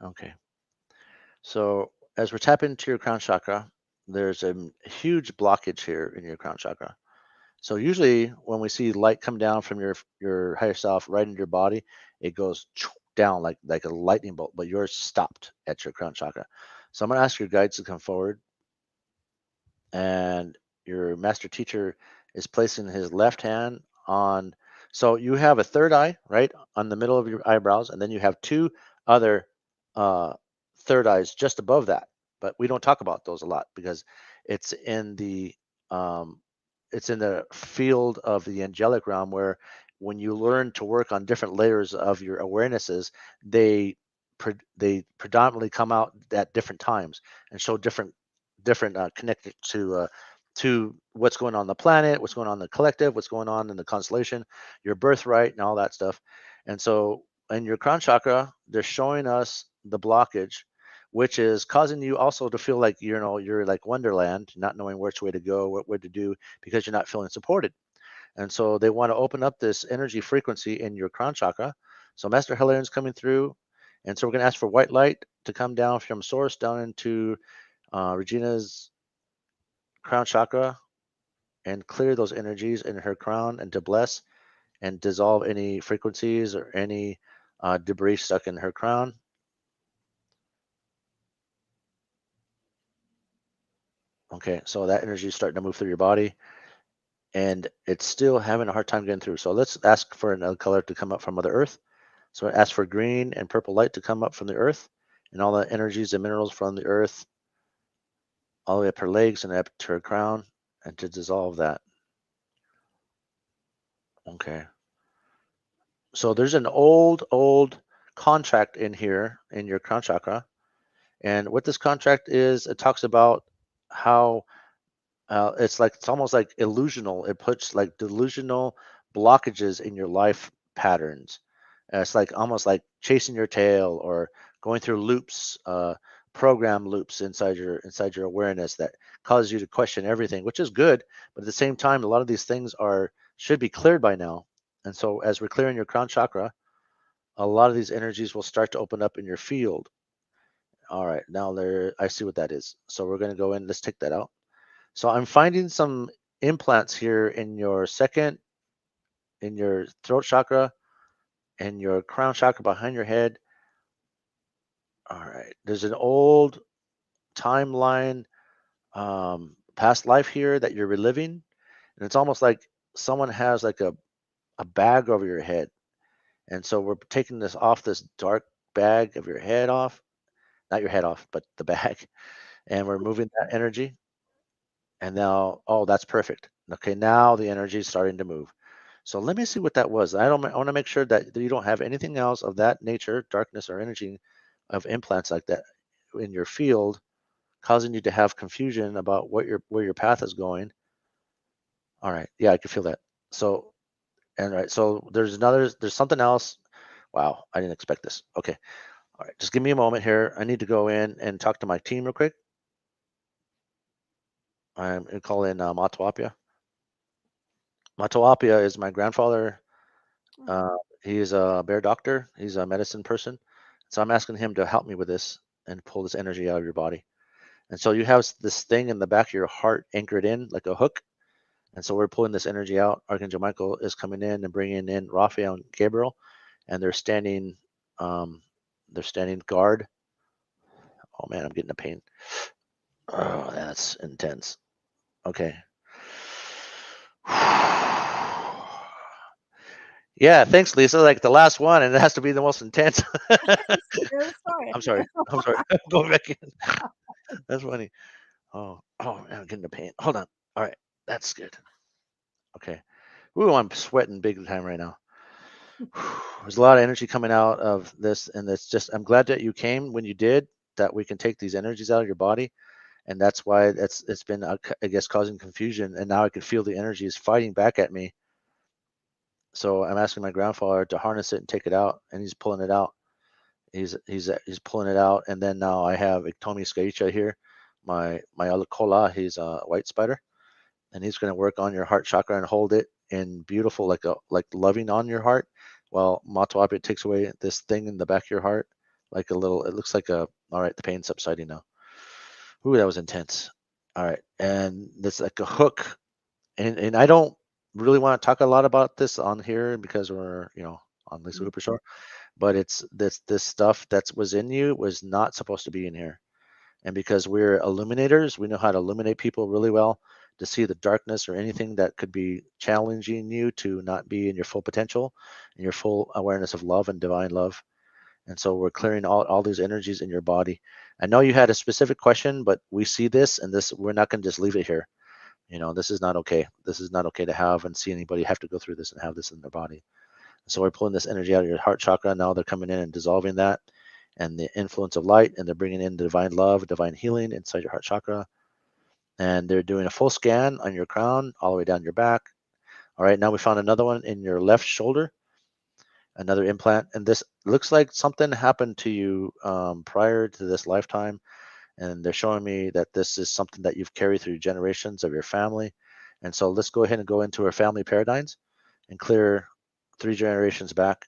Okay. So as we're tapping into your crown chakra, there's a huge blockage here in your crown chakra. So usually when we see light come down from your higher self right into your body, it goes down like a lightning bolt, but yours stopped at your crown chakra. So I'm going to ask your guides to come forward, and your master teacher is placing his left hand on. So you have a third eye right on the middle of your eyebrows, and then you have two other third eyes just above that. But we don't talk about those a lot because it's in the field of the angelic realm, where when you learn to work on different layers of your awarenesses, they predominantly come out at different times and show different connected to what's going on the planet, what's going on in the collective, what's going on in the constellation, your birthright, and all that stuff. And so in your crown chakra, they're showing us the blockage, which is causing you also to feel like you're like Wonderland, not knowing which way to go, what to do, because you're not feeling supported. And so they want to open up this energy frequency in your crown chakra. So Master Hilarian's coming through, And so we're going to ask for white light to come down from source down into Regina's crown chakra and clear those energies in her crown, and to bless and dissolve any frequencies or any debris stuck in her crown. Okay, so that energy is starting to move through your body, and it's still having a hard time getting through. So let's ask for another color to come up from Mother Earth. So ask for green and purple light to come up from the earth, and all the energies and minerals from the earth all the way up her legs and up to her crown, and to dissolve that. Okay. So there's an old contract in here in your crown chakra. And what this contract is, it talks about how it's almost like illusional. It puts like delusional blockages in your life patterns. It's like almost like chasing your tail or going through loops, program loops inside your awareness that cause you to question everything, which is good. But at the same time, a lot of these things should be cleared by now. And so as we're clearing your crown chakra, a lot of these energies will start to open up in your field. All right, now I see what that is. So we're going to go in. Let's take that out. So I'm finding some implants here in your throat chakra, and your crown chakra behind your head. All right, there's an old timeline, past life here that you're reliving, and it's almost like someone has like a bag over your head, and so we're taking this dark bag of your head off, not your head off, but the bag, and we're moving that energy. And now, oh, that's perfect. Okay, now the energy is starting to move. So let me see what that was. I want to make sure that you don't have anything else of that nature, darkness or energy of implants like that in your field, causing you to have confusion about where your path is going. All right, yeah, I can feel that. So, and right, so there's something else. Wow, I didn't expect this. Okay, all right, just give me a moment here. I need to go in and talk to my team real quick. I'm going to call in Matawapia. Matawapia is my grandfather. He's a bear doctor. He's a medicine person. So I'm asking him to help me with this and pull this energy out of your body. And so you have this thing in the back of your heart anchored in like a hook. And so we're pulling this energy out. Archangel Michael is coming in and bringing in Raphael and Gabriel, and they're standing guard. Oh man, I'm getting a pain. Oh, that's intense. Okay. Yeah, thanks, Lisa. Like the last one, and it has to be the most intense. I'm sorry. I'm going back in. That's funny. Oh, man, I'm getting a pain. Hold on. All right, that's good. Okay. Ooh, I'm sweating big time right now. There's a lot of energy coming out of this, and I'm glad that you came when you did, that we can take these energies out of your body, and that's why it's been, I guess, causing confusion, and now I can feel the energy is fighting back at me. So I'm asking my grandfather to harness it and take it out, and he's pulling it out. He's pulling it out, and then now I have Iktomi Skaicha here, my Alakola. He's a white spider, and he's going to work on your heart chakra and hold it in beautiful, like loving on your heart, while Matawapi takes away this thing in the back of your heart, like a little. It looks like all right, the pain's subsiding now. Ooh, that was intense. All right, and it's like a hook, and I don't really want to talk a lot about this on here because we're on Lisa Hooper Show. But it's this stuff that was in you was not supposed to be in here. And because we're illuminators, we know how to illuminate people really well, to see the darkness or anything that could be challenging you to not be in your full potential and your full awareness of love and divine love. And so we're clearing all these energies in your body. I know you had a specific question, but we see this, and we're not going to just leave it here. This is not okay. This is not okay to have and see anybody have to go through this and have this in their body. So we're pulling this energy out of your heart chakra. Now they're coming in and dissolving that and the influence of light, and they're bringing in the divine love, divine healing inside your heart chakra. And they're doing a full scan on your crown all the way down your back. All right, now we found another one in your left shoulder, another implant. And this looks like something happened to you prior to this lifetime. And they're showing me that this is something that you've carried through generations of your family. And so let's go ahead and go into our family paradigms and clear 3 generations back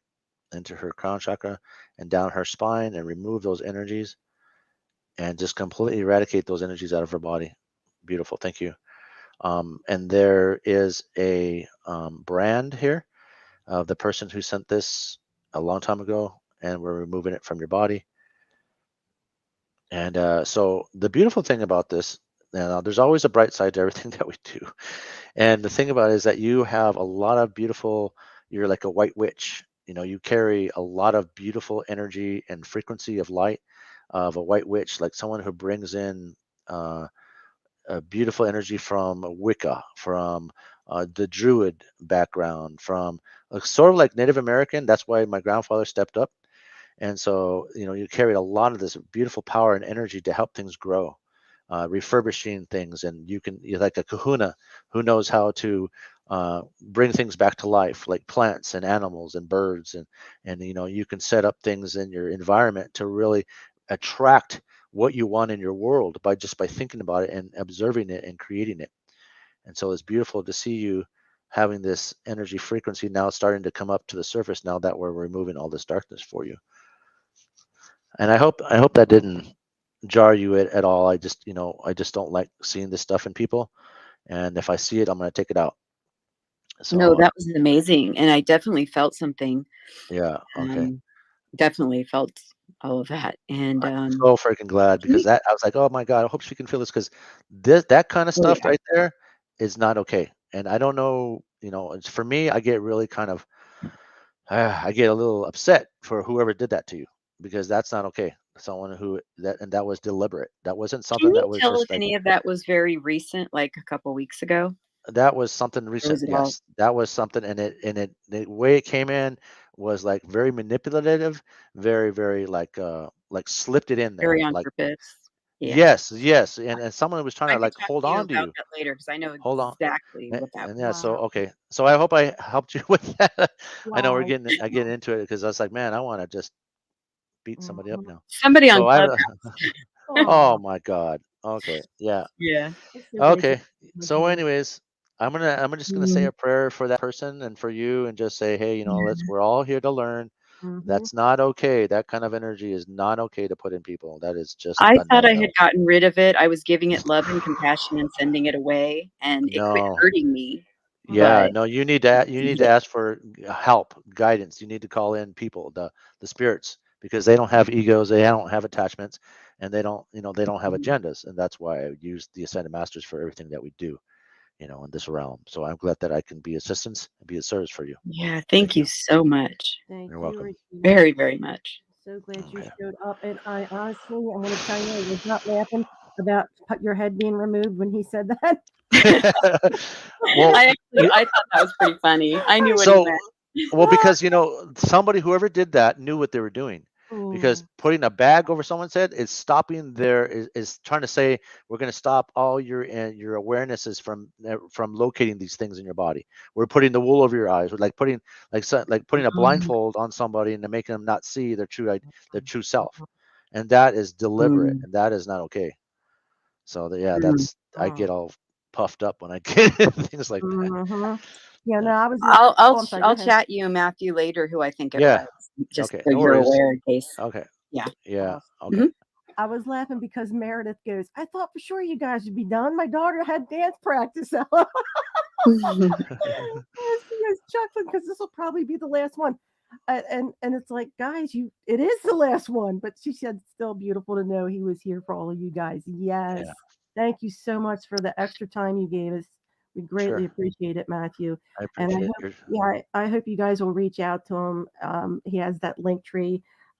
into her crown chakra and down her spine and remove those energies and just completely eradicate those energies out of her body. Beautiful. Thank you. And there is a brand here of the person who sent this a long time ago, and we're removing it from your body. And so the beautiful thing about this, now there's always a bright side to everything that we do. And the thing about it is that you have a lot of beautiful, you're like a white witch. You carry a lot of beautiful energy and frequency of light of a white witch, like someone who brings in a beautiful energy from Wicca, from the Druid background, from sort of like Native American. That's why my grandfather stepped up. And so, you carry a lot of this beautiful power and energy to help things grow, refurbishing things. And you're like a kahuna who knows how to bring things back to life, like plants and animals and birds. And you can set up things in your environment to really attract what you want in your world by thinking about it and observing it and creating it. And so it's beautiful to see you having this energy frequency now starting to come up to the surface now that we're removing all this darkness for you. And I hope that didn't jar you at all. I just don't like seeing this stuff in people, and if I see it, I'm going to take it out. So No, that was amazing, and I definitely felt something. Yeah. Okay. Definitely felt all of that, and I'm so freaking glad, because I was like, oh my God, I hope she can feel this, because that kind of stuff right there is not okay. And I don't know, it's for me, I get really kind of I get a little upset for whoever did that to you, because that's not okay. Someone that was deliberate. That wasn't something Can you that was tell if just like, any of that was very recent, like a couple weeks ago? that was something Or recent. was it all Yes, that was something, and the way it came in was like very manipulative, very, very like slipped it in there, very on like, purpose? Yeah. yes, and someone was trying I to could like talk hold to you on to about you. that later because I know Hold on. exactly And, what that and was. yeah, so Wow. okay, so I hope I helped you with that. I know Wow. I get into it because I was like, man, I want to just beat somebody up now. Somebody on So I Clubhouse. oh my God. Okay. Yeah. Yeah. It's so great Okay. to with So you. anyways, I'm just gonna say a prayer for that person and for you, and just say, hey, we're all here to learn. Mhm. That's not okay. That kind of energy is not okay to put in people. That is just I a thought I had no-no. gotten rid of it. I was giving it love and compassion and sending it away, and it quit No. hurting me. Yeah, But no, you need to ask for help, guidance. You need to call in people, the spirits, because they don't have egos, they don't have attachments, and they don't have agendas, and that's why I use the Ascended Masters for everything that we do, in this realm. So I'm glad that I can be assistance and be of service for you. yeah, Thank thank you you. so much. Thank You're you, welcome. Regina. Very, very much. So glad you Okay. showed up. And I honestly, I'm going to tell you, I was not laughing about your head being removed when he said that. Well, I thought that was pretty funny. I knew what he so meant. well, because somebody, whoever did that, knew what they were doing. Because Oh, putting a bag over someone's head is stopping is trying to say, we're going to stop all your awarenesses from locating these things in your body. We're putting the wool over your eyes. We're like putting putting a blindfold on somebody and to make them not see their true self, and that is deliberate, and that is not okay. So that's I oh. get all puffed up when I get things like that. Mhm. Yeah, no, Yeah. I was I'll I'm sorry, go I'll ahead. chat you, Matthew, later who I think it Yeah. was, just Okay. so No you're worries. aware in case. Okay. Yeah. Yeah. Awesome. Okay. Mhm. I was laughing because Meredith goes, I thought for sure you guys would be done. My daughter had dance practice. She was chuckling because this will probably be the last one. And it's like, guys, it is the last one. But she said it's still beautiful to know he was here for all of you guys. Yes. Yeah. Thank you so much for the extra time you gave us. We greatly Sure. appreciate it, Matthew. I And I appreciate hope, your. yeah, I hope you guys will reach out to him. He has that link tree /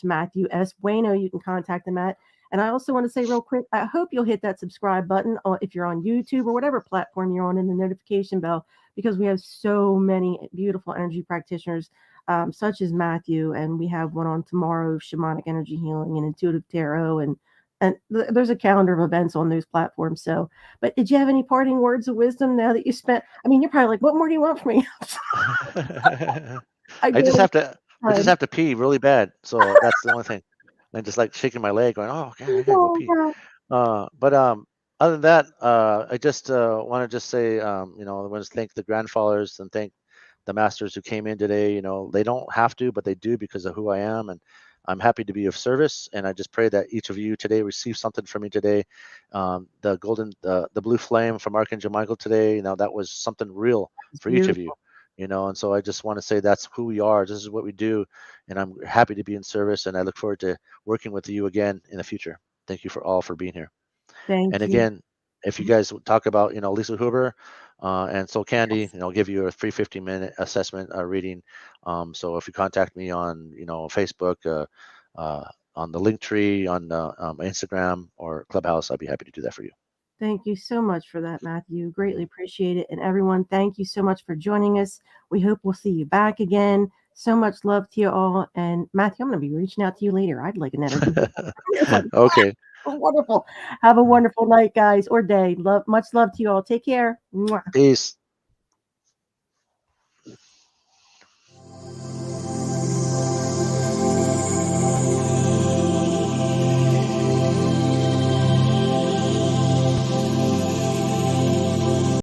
Matthew S. Bueno. You can contact him at. And I also want to say real quick, I hope you'll hit that subscribe button if you're on YouTube or whatever platform you're on, and the notification bell, because we have so many beautiful energy practitioners, such as Matthew, and we have one on tomorrow, shamanic energy healing and intuitive tarot, and there's a calendar of events on those platforms. So, but did you have any parting words of wisdom now that you spent? I mean, you're probably like, what more do you want from me? I I just really have to. I just time. have to pee really bad. So that's the only thing. I'm just like shaking my leg, going, "Oh, God, I gotta go Oh pee." God. But other than that, I just want to just say, I want to thank the grandfathers and thank the masters who came in today. They don't have to, but they do because of who I am, and I'm happy to be of service. And I just pray that each of you today receive something from me today. The blue flame from Archangel Michael today, that was something real for each of you. And so I just want to say that's who we are. This is what we do, and I'm happy to be in service, and I look forward to working with you again in the future. Thank you for being here. Thank and you. again, if you guys talk about Lisa Huber and Soul Candy, give you a free 15-minute assessment reading. So if you contact me on Facebook, on the link tree, on Instagram or Clubhouse, I'd be happy to do that for you. Thank you so much for that, Matthew. Greatly appreciate it. And everyone, thank you so much for joining us. We hope we'll see you back again. So much love to you all. And Matthew, I'm going to be reaching out to you later. I'd like an energy. Okay. Wonderful. Have a wonderful night, guys, or day. Much love to you all. Take care. Mwah. Peace.